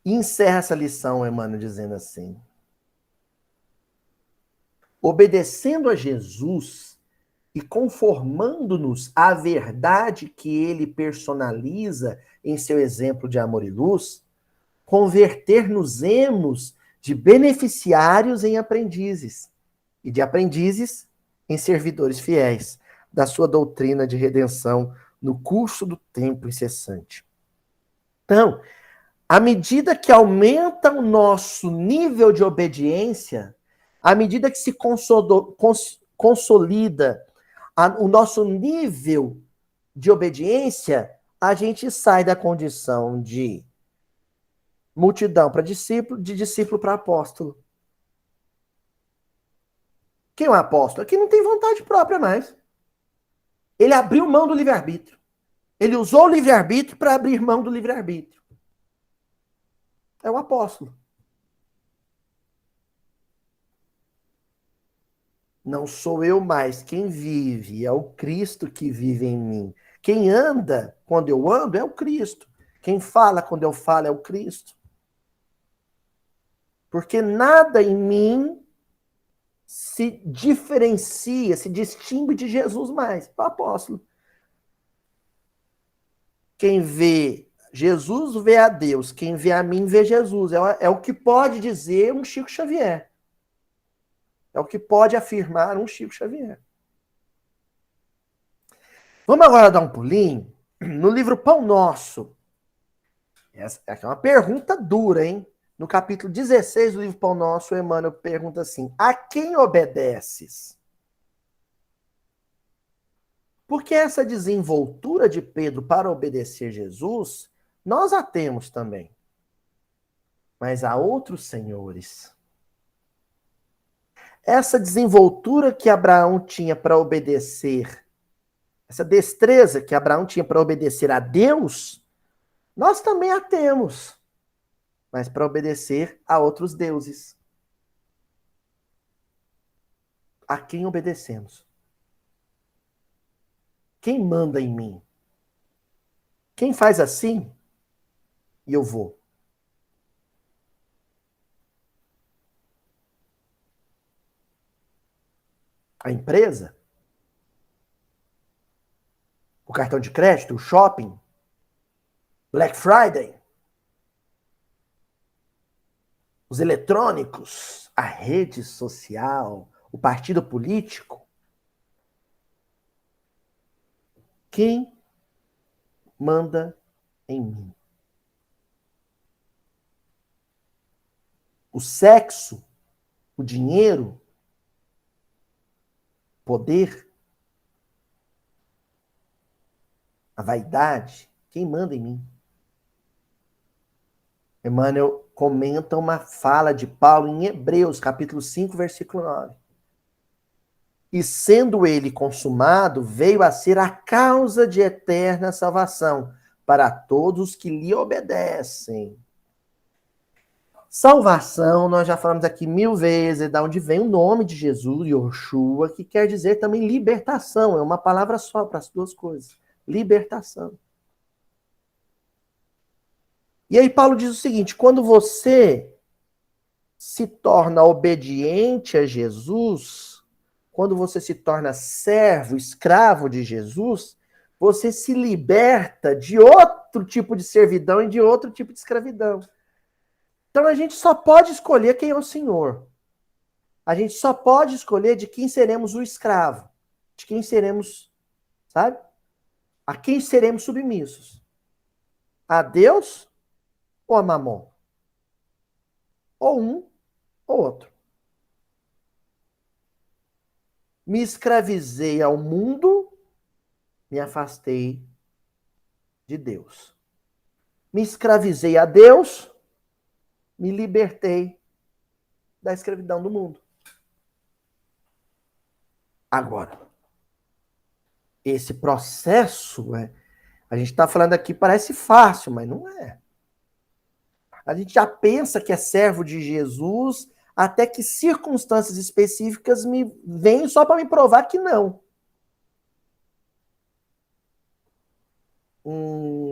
E encerra essa lição, Emmanuel, dizendo assim: obedecendo a Jesus e conformando-nos à verdade que ele personaliza em seu exemplo de amor e luz, converter-nos-emos de beneficiários em aprendizes, e de aprendizes em servidores fiéis da sua doutrina de redenção no curso do tempo incessante. Então, à medida que aumenta o nosso nível de obediência, à medida que se consolida o nosso nível de obediência, a gente sai da condição de multidão para discípulo, de discípulo para apóstolo. Quem é um apóstolo? Quem não tem vontade própria mais. Ele abriu mão do livre-arbítrio. Ele usou o livre-arbítrio para abrir mão do livre-arbítrio. É o apóstolo. Não sou eu mais quem vive, é o Cristo que vive em mim. Quem anda quando eu ando é o Cristo. Quem fala quando eu falo é o Cristo. Porque nada em mim se diferencia, se distingue de Jesus mais. O apóstolo. Quem vê Jesus vê a Deus, quem vê a mim vê Jesus. É o que pode dizer um Chico Xavier. É o que pode afirmar um Chico Xavier. Vamos agora dar um pulinho no livro Pão Nosso. Essa é uma pergunta dura, hein? No capítulo 16 do livro Pão Nosso, o Emmanuel pergunta assim: a quem obedeces? Porque essa desenvoltura de Pedro para obedecer Jesus, nós a temos também. Mas há outros senhores. Essa desenvoltura que Abraão tinha para obedecer, essa destreza que Abraão tinha para obedecer a Deus, nós também a temos, mas para obedecer a outros deuses. A quem obedecemos? Quem manda em mim? Quem faz assim? E eu vou. A empresa? O cartão de crédito? O shopping? Black Friday? os eletrônicos, a rede social, o partido político, quem manda em mim? O sexo, o dinheiro, poder, a vaidade, quem manda em mim? Emmanuel comenta uma fala de Paulo em Hebreus, capítulo 5, versículo 9. E sendo ele consumado, veio a ser a causa de eterna salvação para todos que lhe obedecem. Salvação, nós já falamos aqui 1000 vezes, da onde vem o nome de Jesus, Yoshua, que quer dizer também libertação. É uma palavra só para as duas coisas. Libertação. E aí Paulo diz o seguinte, quando você se torna obediente a Jesus, quando você se torna servo, escravo de Jesus, você se liberta de outro tipo de servidão e de outro tipo de escravidão. Então a gente só pode escolher quem é o Senhor. A gente só pode escolher de quem seremos o escravo, de quem seremos, sabe? A quem seremos submissos. A Deus ou a Mamon? Ou um ou outro. Me escravizei ao mundo, me afastei de Deus. Me escravizei a Deus, me libertei da escravidão do mundo. Agora, esse processo, a gente está falando aqui, parece fácil, mas não é. A gente já pensa que é servo de Jesus, até que circunstâncias específicas me vêm só para me provar que não.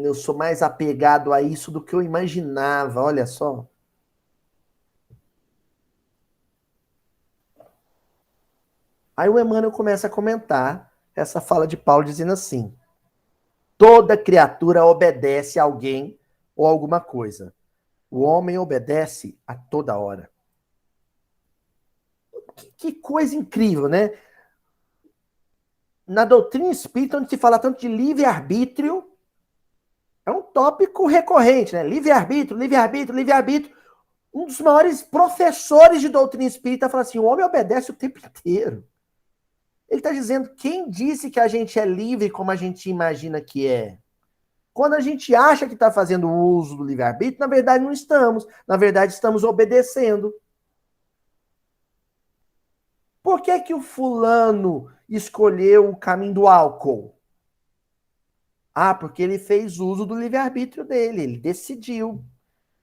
Eu sou mais apegado a isso do que eu imaginava, olha só. Aí o Emmanuel começa a comentar essa fala de Paulo dizendo assim: toda criatura obedece a alguém ou alguma coisa. O homem obedece a toda hora. Que coisa incrível, né? Na doutrina espírita, onde se fala tanto de livre-arbítrio, é um tópico recorrente, né? Livre-arbítrio, livre-arbítrio, livre-arbítrio. Um dos maiores professores de doutrina espírita fala assim: o homem obedece o tempo inteiro. Ele está dizendo, quem disse que a gente é livre como a gente imagina que é? Quando a gente acha que está fazendo uso do livre-arbítrio, na verdade não estamos. Na verdade, estamos obedecendo. Por que que o fulano escolheu o caminho do álcool? Ah, porque ele fez uso do livre-arbítrio dele, ele decidiu.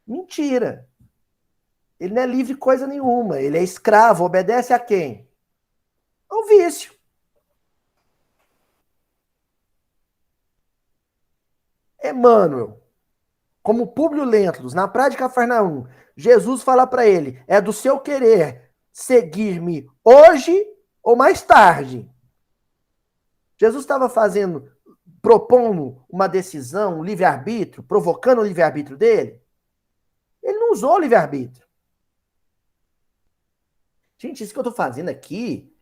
Mentira. Ele não é livre coisa nenhuma, ele é escravo, obedece a quem? Ao vício. Emmanuel, como Públio Lentulus, na Praia de Cafarnaum, Jesus fala para ele, é do seu querer seguir-me hoje ou mais tarde. Jesus estava propondo uma decisão, um livre-arbítrio, provocando o livre-arbítrio dele. Ele não usou o livre-arbítrio. Gente, isso que eu estou fazendo aqui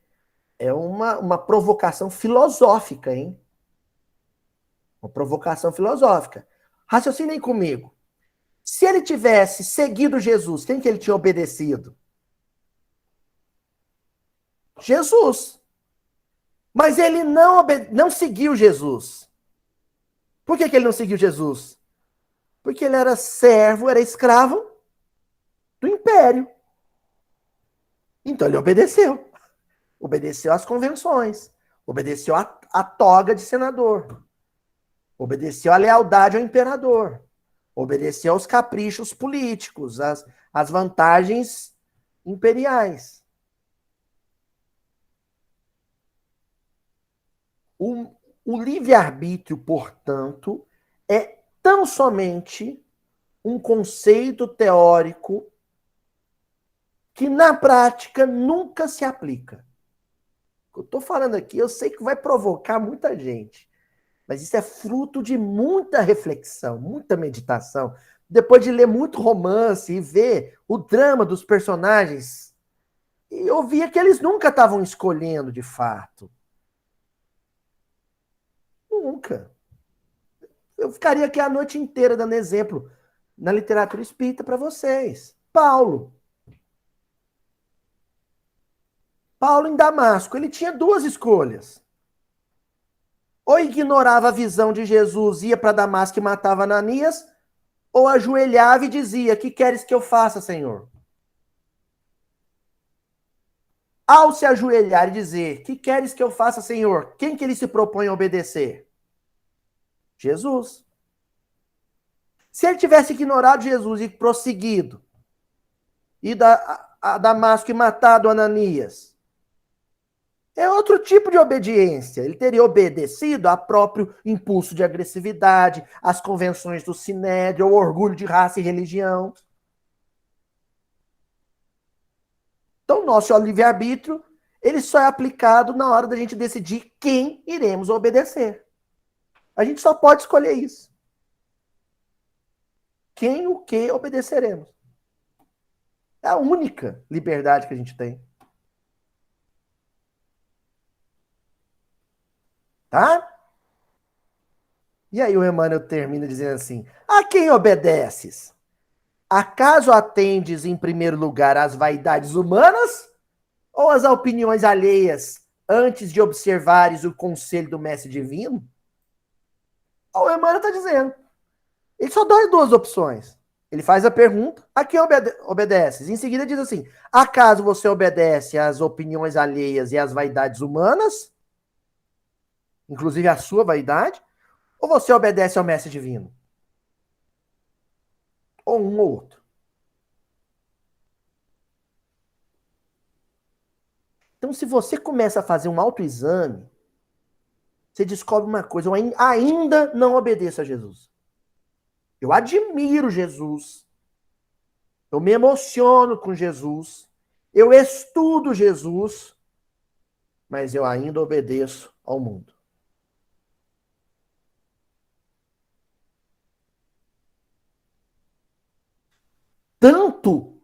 é uma provocação filosófica, hein? Uma provocação filosófica. Raciocinem comigo. Se ele tivesse seguido Jesus, quem que ele tinha obedecido? Jesus. Mas ele não seguiu Jesus. Por que ele não seguiu Jesus? Porque ele era servo, era escravo do império. Então ele obedeceu. Obedeceu às convenções. Obedeceu à toga de senador. Obedeceu à lealdade ao imperador. Obedeceu aos caprichos políticos, às vantagens imperiais. O livre-arbítrio, portanto, é tão somente um conceito teórico que na prática nunca se aplica. O que eu estou falando aqui, eu sei que vai provocar muita gente, mas isso é fruto de muita reflexão, muita meditação, depois de ler muito romance e ver o drama dos personagens, eu via que eles nunca estavam escolhendo de fato. Nunca. Eu ficaria aqui a noite inteira dando exemplo na literatura espírita para vocês. Paulo. Paulo em Damasco, ele tinha duas escolhas. Ou ignorava a visão de Jesus, ia para Damasco e matava Ananias, ou ajoelhava e dizia: que queres que eu faça, Senhor? Ao se ajoelhar e dizer: que queres que eu faça, Senhor? Quem que ele se propõe a obedecer? Jesus. Se ele tivesse ignorado Jesus e prosseguido, ido a Damasco e matado Ananias, é outro tipo de obediência. Ele teria obedecido a próprio impulso de agressividade, às convenções do Sinédrio, ao orgulho de raça e religião. Então, nosso livre-arbítrio, ele só é aplicado na hora da gente decidir quem iremos obedecer. A gente só pode escolher isso. Quem e o que obedeceremos. É a única liberdade que a gente tem. Tá? E aí o Emmanuel termina dizendo assim: a quem obedeces? Acaso atendes em primeiro lugar às vaidades humanas ou às opiniões alheias antes de observares o conselho do mestre divino? O Emmanuel está dizendo. Ele só dá duas opções. Ele faz a pergunta: a quem obedeces? Em seguida diz assim: acaso você obedece às opiniões alheias e às vaidades humanas? Inclusive a sua vaidade? Ou você obedece ao mestre divino? Ou um ou outro? Então, se você começa a fazer um autoexame, você descobre uma coisa: eu ainda não obedeço a Jesus. Eu admiro Jesus. Eu me emociono com Jesus. Eu estudo Jesus. Mas eu ainda obedeço ao mundo. Tanto,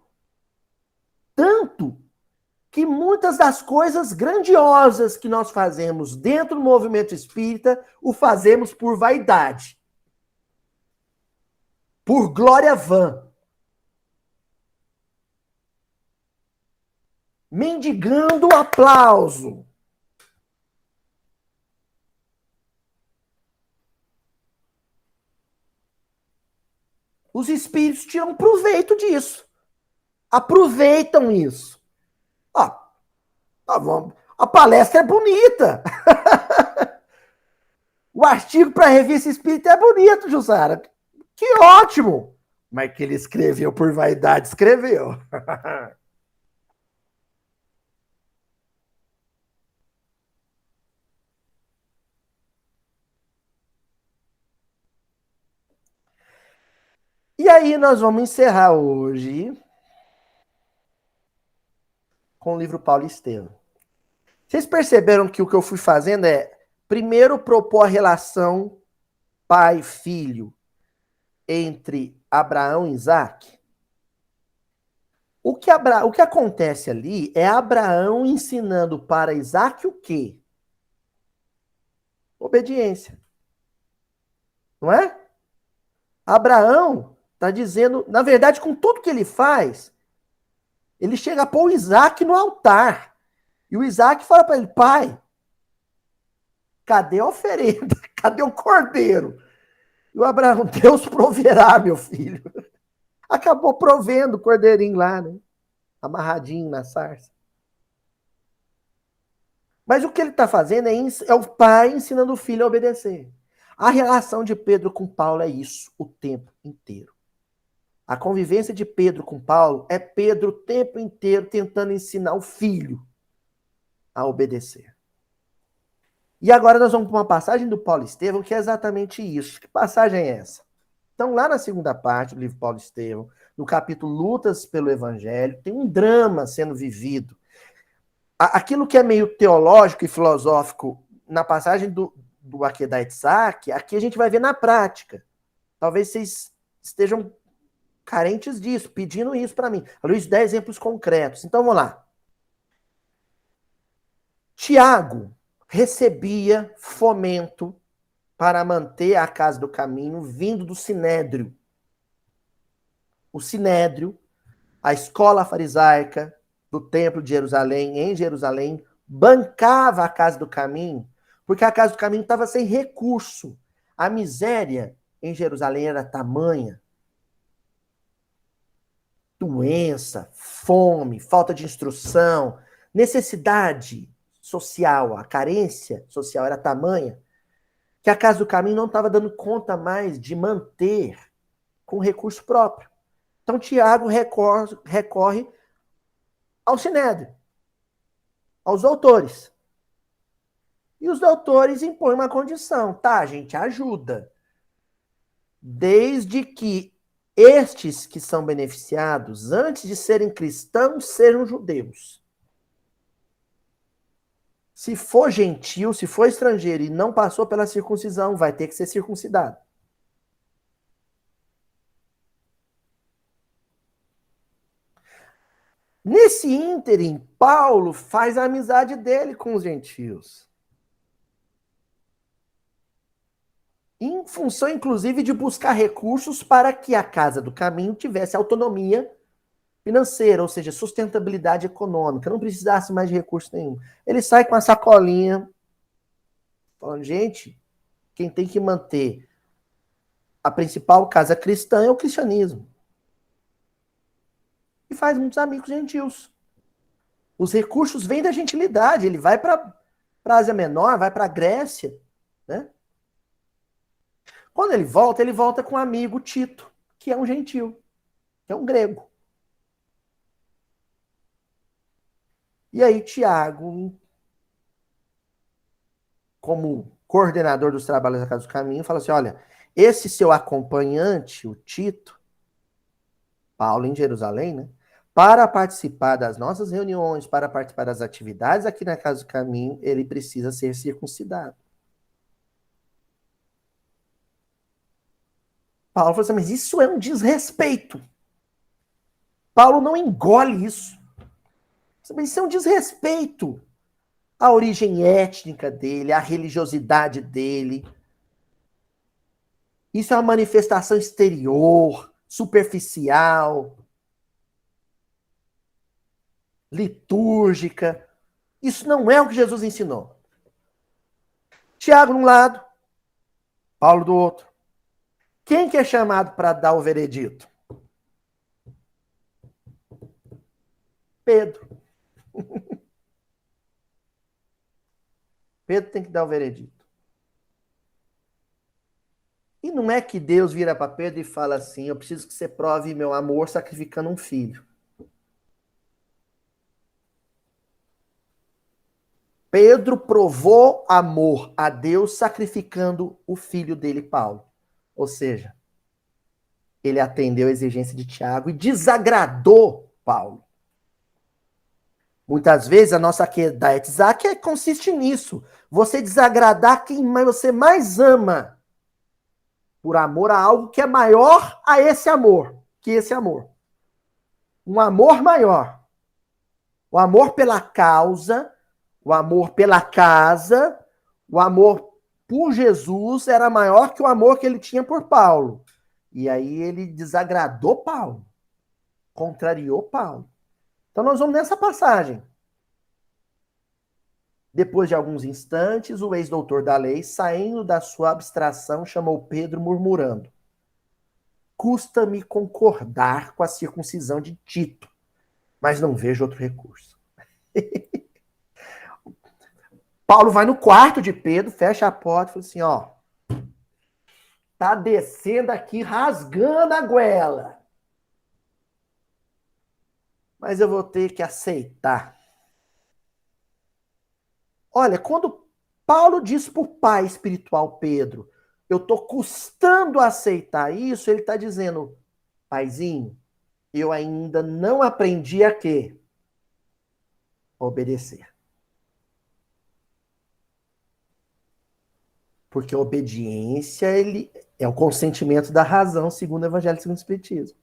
que muitas das coisas grandiosas que nós fazemos dentro do movimento espírita, o fazemos por vaidade. Por glória vã. Mendigando aplauso. Os espíritos tiram proveito disso. Aproveitam isso. A palestra é bonita. O artigo para a revista espírita é bonito, Jussara. Que ótimo. Mas que ele escreveu por vaidade, escreveu. E aí nós vamos encerrar hoje com o livro Paulo Estevam. Vocês perceberam que o que eu fui fazendo é, primeiro, propor a relação pai-filho entre Abraão e Isaac? O que acontece ali é Abraão ensinando para Isaac o quê? Obediência. Não é? Abraão está dizendo, na verdade, com tudo que ele faz, ele chega a pôr o Isaac no altar. E o Isaac fala para ele: pai, cadê a oferenda? Cadê o cordeiro? E o Abraão: Deus proverá, meu filho. Acabou provendo o cordeirinho lá, né? Amarradinho na sarça. Mas o que ele está fazendo é o pai ensinando o filho a obedecer. A relação de Pedro com Paulo é isso o tempo inteiro. A convivência de Pedro com Paulo é Pedro o tempo inteiro tentando ensinar o filho a obedecer. E agora nós vamos para uma passagem do Paulo Estevam que é exatamente isso. Que passagem é essa? Então, lá na segunda parte do livro Paulo Estevam, no capítulo Lutas pelo Evangelho, tem um drama sendo vivido. Aquilo que é meio teológico e filosófico na passagem do Akedah Itzhak, aqui a gente vai ver na prática. Talvez vocês estejam carentes disso, pedindo isso para mim. A Luiz, 10 exemplos concretos. Então, vamos lá. Tiago recebia fomento para manter a casa do caminho vindo do Sinédrio. O Sinédrio, a escola farisaica do Templo de Jerusalém, em Jerusalém, bancava a casa do caminho, porque a casa do caminho estava sem recurso. A miséria em Jerusalém era tamanha. Doença, fome, falta de instrução, necessidade social, a carência social era tamanha, que a Casa do Caminho não estava dando conta mais de manter com recurso próprio. Então, Tiago recorre ao Sinédrio, aos doutores. E os doutores impõem uma condição. Tá, a gente ajuda. Desde que estes que são beneficiados, antes de serem cristãos, sejam judeus. Se for gentil, se for estrangeiro e não passou pela circuncisão, vai ter que ser circuncidado. Nesse ínterim, Paulo faz a amizade dele com os gentios. Em função, inclusive, de buscar recursos para que a Casa do Caminho tivesse autonomia financeira, ou seja, sustentabilidade econômica, não precisasse mais de recurso nenhum. Ele sai com a sacolinha, falando, gente, quem tem que manter a principal casa cristã é o cristianismo. E faz muitos amigos gentios. Os recursos vêm da gentilidade, ele vai para a Ásia Menor, vai para a Grécia, né? Quando ele volta com um amigo Tito, que é um gentil, que é um grego. E aí Tiago, como coordenador dos trabalhos da Casa do Caminho, fala assim, olha, esse seu acompanhante, o Tito, Paulo em Jerusalém, né? Para participar das nossas reuniões, para participar das atividades aqui na Casa do Caminho, ele precisa ser circuncidado. Paulo falou assim, mas isso é um desrespeito. Paulo não engole isso. Mas isso é um desrespeito à origem étnica dele, à religiosidade dele. Isso é uma manifestação exterior, superficial, litúrgica. Isso não é o que Jesus ensinou. Tiago de um lado, Paulo do outro. Quem que é chamado para dar o veredito? Pedro. Pedro tem que dar o veredito. E não é que Deus vira para Pedro e fala assim, eu preciso que você prove meu amor sacrificando um filho. Pedro provou amor a Deus sacrificando o filho dele, Paulo. Ou seja, ele atendeu a exigência de Tiago e desagradou Paulo. Muitas vezes a nossa queda etzak consiste nisso. Você desagradar quem você mais ama por amor a algo que é maior a esse amor, que esse amor. Um amor maior. O amor pela causa, o amor pela casa, o amor por Jesus era maior que o amor que ele tinha por Paulo. E aí ele desagradou Paulo, contrariou Paulo. Então nós vamos nessa passagem. Depois de alguns instantes, o ex-doutor da lei, saindo da sua abstração, chamou Pedro murmurando. Custa-me concordar com a circuncisão de Tito, mas não vejo outro recurso. Paulo vai no quarto de Pedro, fecha a porta e fala assim, ó, tá descendo aqui rasgando a goela. Mas eu vou ter que aceitar. Olha, quando Paulo diz para o pai espiritual Pedro, eu estou custando a aceitar isso, ele está dizendo, paizinho, eu ainda não aprendi a quê? Obedecer. Porque a obediência ele é o consentimento da razão, segundo o Evangelho segundo o Espiritismo.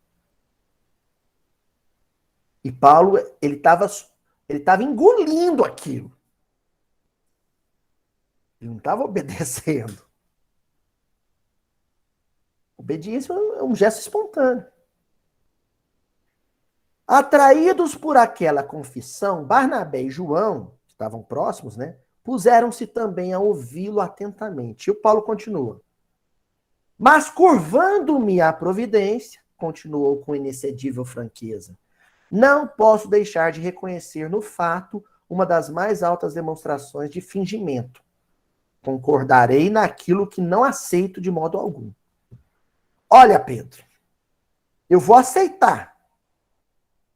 E Paulo, ele estava engolindo aquilo. Ele não estava obedecendo. Obediência é um gesto espontâneo. Atraídos por aquela confissão, Barnabé e João, que estavam próximos, né, puseram-se também a ouvi-lo atentamente. E o Paulo continua. Mas curvando-me à providência, continuou com inexcedível franqueza, não posso deixar de reconhecer no fato uma das mais altas demonstrações de fingimento. Concordarei naquilo que não aceito de modo algum. Olha, Pedro, eu vou aceitar,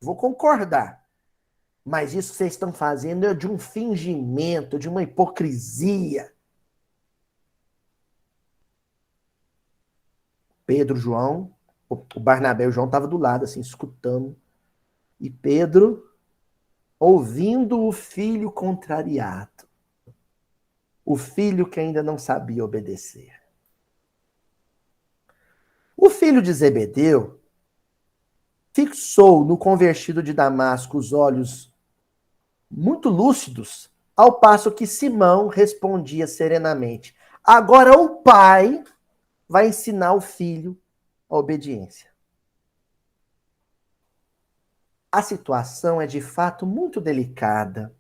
vou concordar, mas isso que vocês estão fazendo é de um fingimento, de uma hipocrisia. Pedro, João, o Barnabé e o João estavam do lado, assim, escutando. E Pedro, ouvindo o filho contrariado, o filho que ainda não sabia obedecer. O filho de Zebedeu fixou no convertido de Damasco os olhos muito lúcidos, ao passo que Simão respondia serenamente. Agora o pai vai ensinar o filho a obediência. A situação é de fato muito delicada,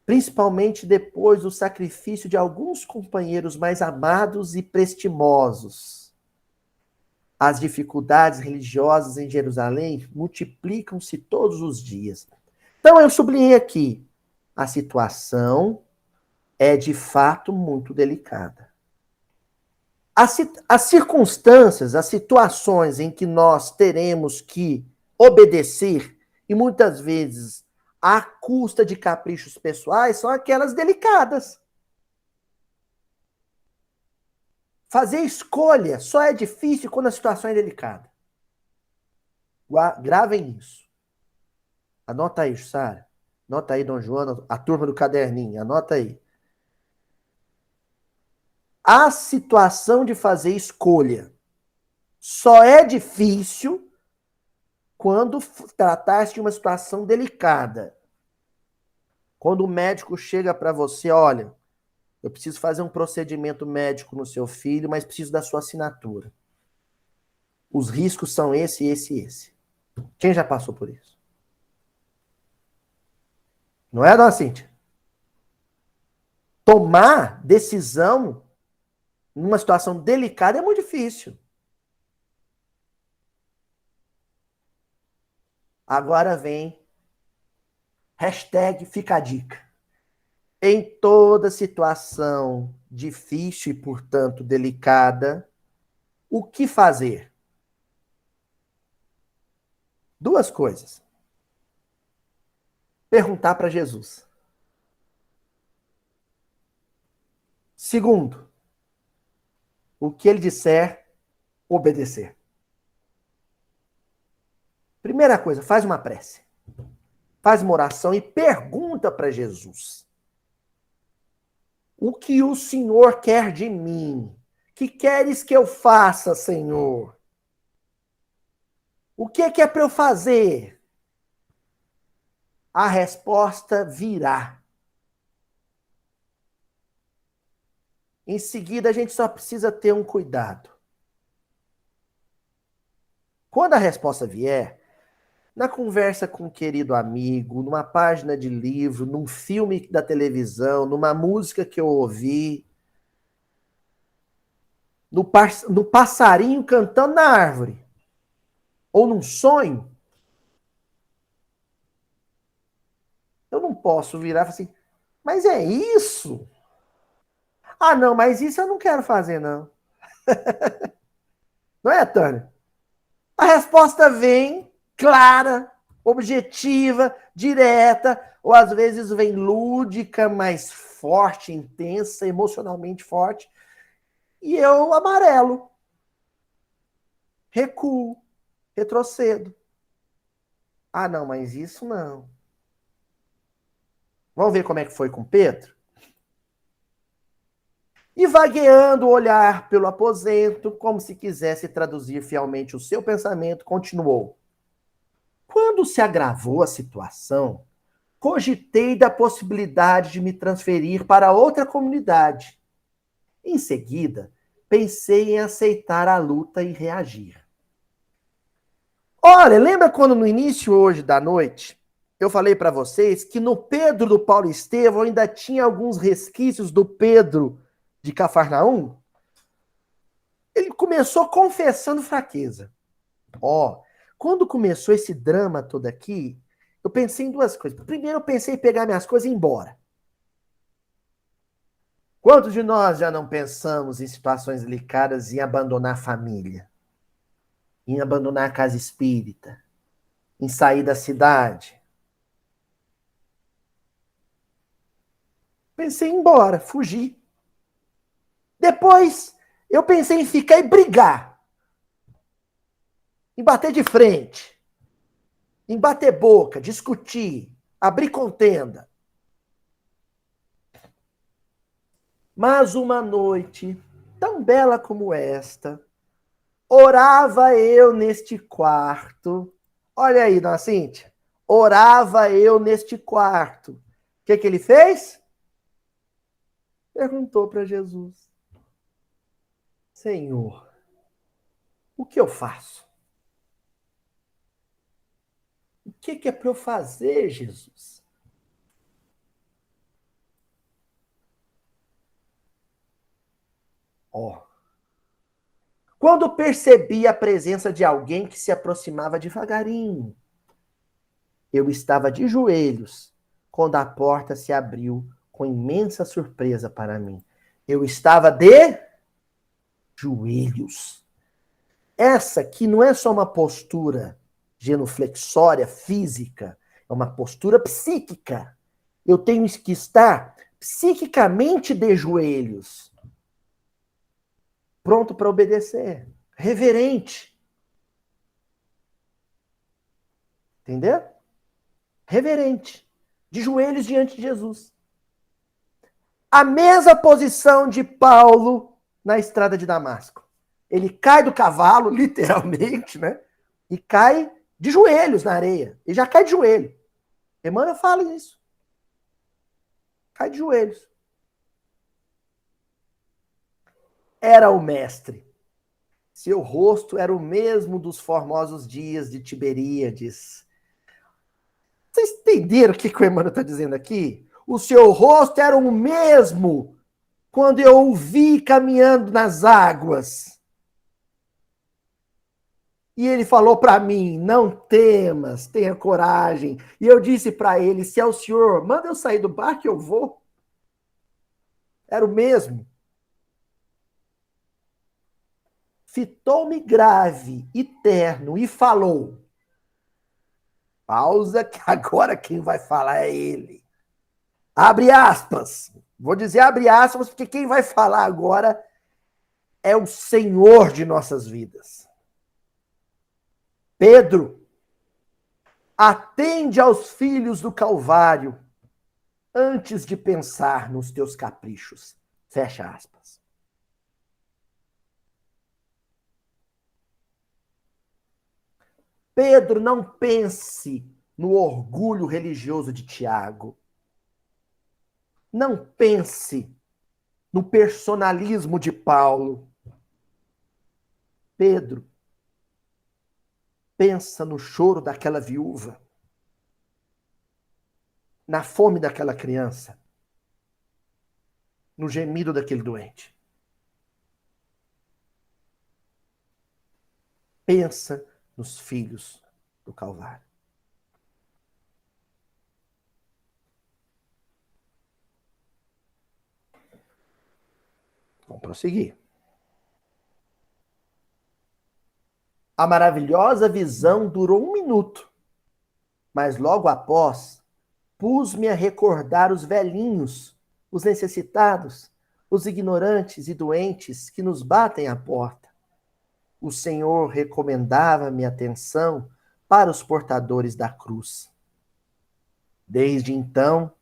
principalmente depois do sacrifício de alguns companheiros mais amados e prestimosos. As dificuldades religiosas em Jerusalém multiplicam-se todos os dias. Então eu sublinhei aqui, a situação é de fato muito delicada. As circunstâncias, as situações em que nós teremos que obedecer, e muitas vezes à custa de caprichos pessoais, são aquelas delicadas. Fazer escolha só é difícil quando a situação é delicada. Gravem isso. Anota aí, Sara. Anota aí, Dom Joana, a turma do caderninho. Anota aí. A situação de fazer escolha só é difícil quando tratar-se de uma situação delicada. Quando o médico chega para você, olha, eu preciso fazer um procedimento médico no seu filho, mas preciso da sua assinatura. Os riscos são esse, esse e esse. Quem já passou por isso? Não é, dona Cíntia? Tomar decisão numa situação delicada é muito difícil. Agora vem hashtag fica a dica. Em toda situação difícil e, portanto, delicada, o que fazer? Duas coisas. Perguntar para Jesus. Segundo, o que ele disser, obedecer. Primeira coisa, faz uma prece. Faz uma oração e pergunta para Jesus. O que o Senhor quer de mim? Que queres que eu faça, Senhor? O que é para eu fazer? A resposta virá. Em seguida, a gente só precisa ter um cuidado. Quando a resposta vier, na conversa com um querido amigo, numa página de livro, num filme da televisão, numa música que eu ouvi, no passarinho cantando na árvore, ou num sonho, eu não posso virar e falar assim, mas é isso? Ah, não, mas isso eu não quero fazer, não. Não é, Tânia? A resposta vem clara, objetiva, direta, ou às vezes vem lúdica, mais forte, intensa, emocionalmente forte, e eu amarelo, recuo, retrocedo. Ah, não, mas isso não. Vamos ver como é que foi com Pedro? E vagueando o olhar pelo aposento, como se quisesse traduzir fielmente o seu pensamento, continuou. Quando se agravou a situação, cogitei da possibilidade de me transferir para outra comunidade. Em seguida, pensei em aceitar a luta e reagir. Olha, lembra quando no início hoje da noite eu falei para vocês que no Pedro do Paulo Estevão ainda tinha alguns resquícios do Pedro de Cafarnaum? Ele começou confessando fraqueza. Ó, quando começou esse drama todo aqui, eu pensei em duas coisas. Primeiro, eu pensei em pegar minhas coisas e ir embora. Quantos de nós já não pensamos em situações delicadas em abandonar a família? Em abandonar a casa espírita? Em sair da cidade? Pensei em ir embora, fugir. Depois, eu pensei em ficar e brigar. Em bater de frente. Em bater boca, discutir, abrir contenda. Mas uma noite, tão bela como esta, orava eu neste quarto. Olha aí, dona Cíntia. Orava eu neste quarto. O que ele fez? Perguntou para Jesus: Senhor, o que eu faço? O que é para eu fazer, Jesus? Ó. Quando percebi a presença de alguém que se aproximava devagarinho, eu estava de joelhos quando a porta se abriu com imensa surpresa para mim. Eu estava de joelhos. Essa aqui não é só uma postura genuflexória física, é uma postura psíquica. Eu tenho que estar psiquicamente de joelhos, pronto para obedecer, reverente. Entendeu? Reverente, de joelhos diante de Jesus. A mesma posição de Paulo na estrada de Damasco. Ele cai do cavalo, literalmente, né? E cai de joelhos na areia. Ele já cai de joelho. Emmanuel fala isso. Cai de joelhos. Era o mestre. Seu rosto era o mesmo dos formosos dias de Tiberíades. Vocês entenderam o que o Emmanuel está dizendo aqui? O seu rosto era o mesmo quando eu o vi caminhando nas águas. E ele falou para mim: não temas, tenha coragem. E eu disse para ele: se é o senhor, manda eu sair do barco, eu vou. Era o mesmo. Fitou-me grave e terno e falou. Pausa, que agora quem vai falar é ele. Abre aspas. Vou dizer abre aspas, porque quem vai falar agora é o Senhor de nossas vidas. Pedro, atende aos filhos do Calvário antes de pensar nos teus caprichos. Fecha aspas. Pedro, não pense no orgulho religioso de Tiago. Não pense no personalismo de Paulo. Pedro, pensa no choro daquela viúva, na fome daquela criança, no gemido daquele doente. Pensa nos filhos do Calvário. Vamos prosseguir. A maravilhosa visão durou 1 minuto, mas logo após, pus-me a recordar os velhinhos, os necessitados, os ignorantes e doentes que nos batem à porta. O Senhor recomendava-me atenção para os portadores da cruz. Desde então,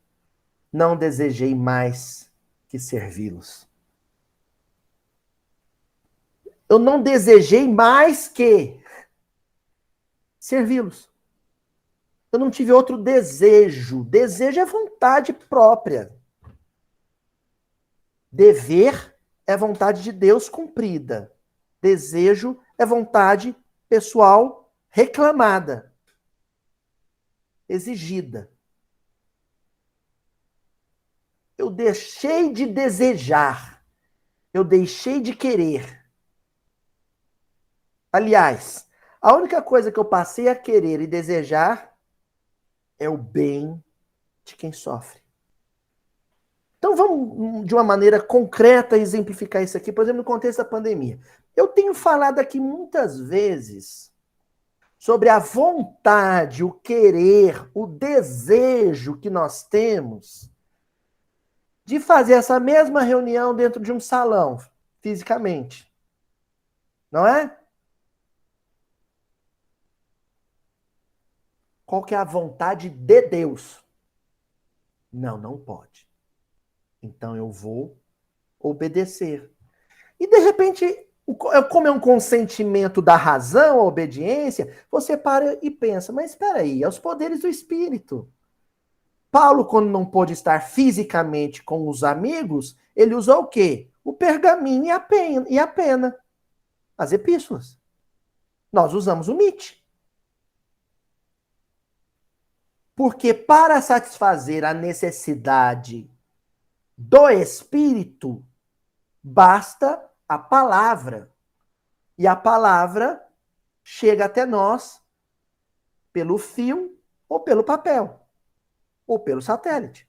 não desejei mais que servi-los. Eu não desejei mais que servi-los. Eu não tive outro desejo. Desejo é vontade própria. Dever é vontade de Deus cumprida. Desejo é vontade pessoal reclamada, exigida. Eu deixei de desejar. Eu deixei de querer. Aliás, a única coisa que eu passei a querer e desejar é o bem de quem sofre. Então vamos, de uma maneira concreta, exemplificar isso aqui, por exemplo, no contexto da pandemia. Eu tenho falado aqui muitas vezes sobre a vontade, o querer, o desejo que nós temos de fazer essa mesma reunião dentro de um salão, fisicamente. Não é? Qual que é a vontade de Deus? Não, não pode. Então eu vou obedecer. E de repente, como é um consentimento da razão, a obediência, você para e pensa, mas espera aí, é os poderes do Espírito. Paulo, quando não pôde estar fisicamente com os amigos, ele usou o quê? O pergaminho e a pena. As epístolas. Nós usamos o MIT. Porque para satisfazer a necessidade do Espírito, basta a palavra. E a palavra chega até nós pelo fio ou pelo papel. Ou pelo satélite.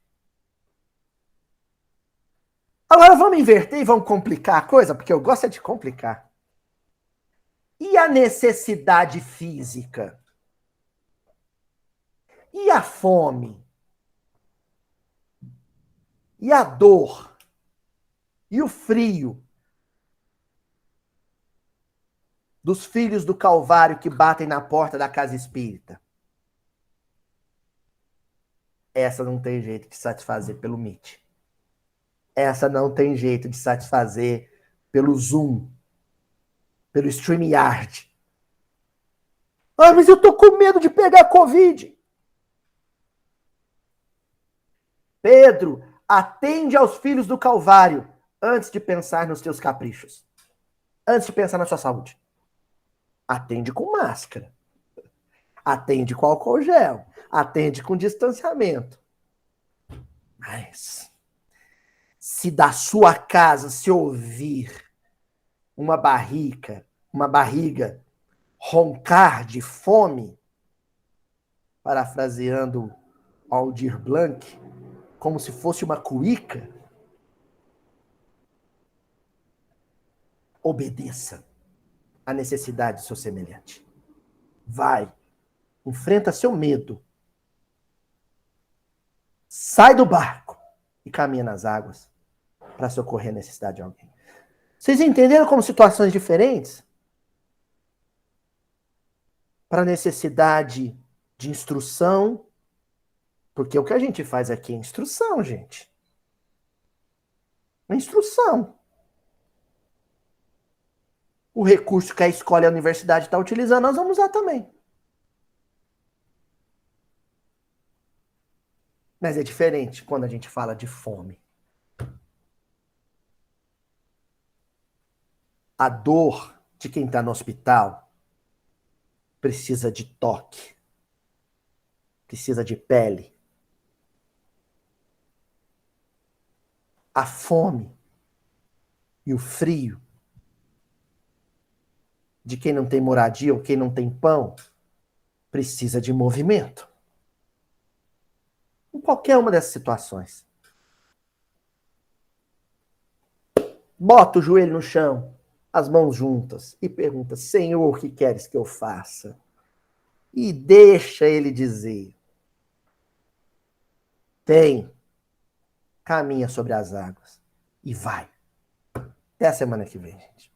Agora vamos inverter e vamos complicar a coisa, porque eu gosto é de complicar. E a necessidade física? E a fome? E a dor? E o frio? Dos filhos do Calvário que batem na porta da casa espírita? Essa não tem jeito de satisfazer pelo Meet. Essa não tem jeito de satisfazer pelo Zoom, pelo StreamYard. Ah, mas eu tô com medo de pegar Covid. Pedro, atende aos filhos do Calvário antes de pensar nos teus caprichos. Antes de pensar na sua saúde. Atende com máscara. Atende com álcool gel. Atende com distanciamento. Mas se da sua casa se ouvir uma barriga roncar de fome, parafraseando Aldir Blanc, como se fosse uma cuíca, obedeça à necessidade do seu semelhante. Vai, enfrenta seu medo, sai do barco e caminha nas águas para socorrer a necessidade de alguém. Vocês entenderam como situações diferentes? Para a necessidade de instrução, porque o que a gente faz aqui é instrução, gente. É instrução. O recurso que a escola e a universidade está utilizando, nós vamos usar também. Mas é diferente quando a gente fala de fome. A dor de quem está no hospital precisa de toque, precisa de pele. A fome e o frio de quem não tem moradia ou quem não tem pão precisa de movimento. Em qualquer uma dessas situações. Bota o joelho no chão, as mãos juntas e pergunta: Senhor, o que queres que eu faça? E deixa ele dizer. Tem. Caminha sobre as águas. E vai. Até a semana que vem, gente.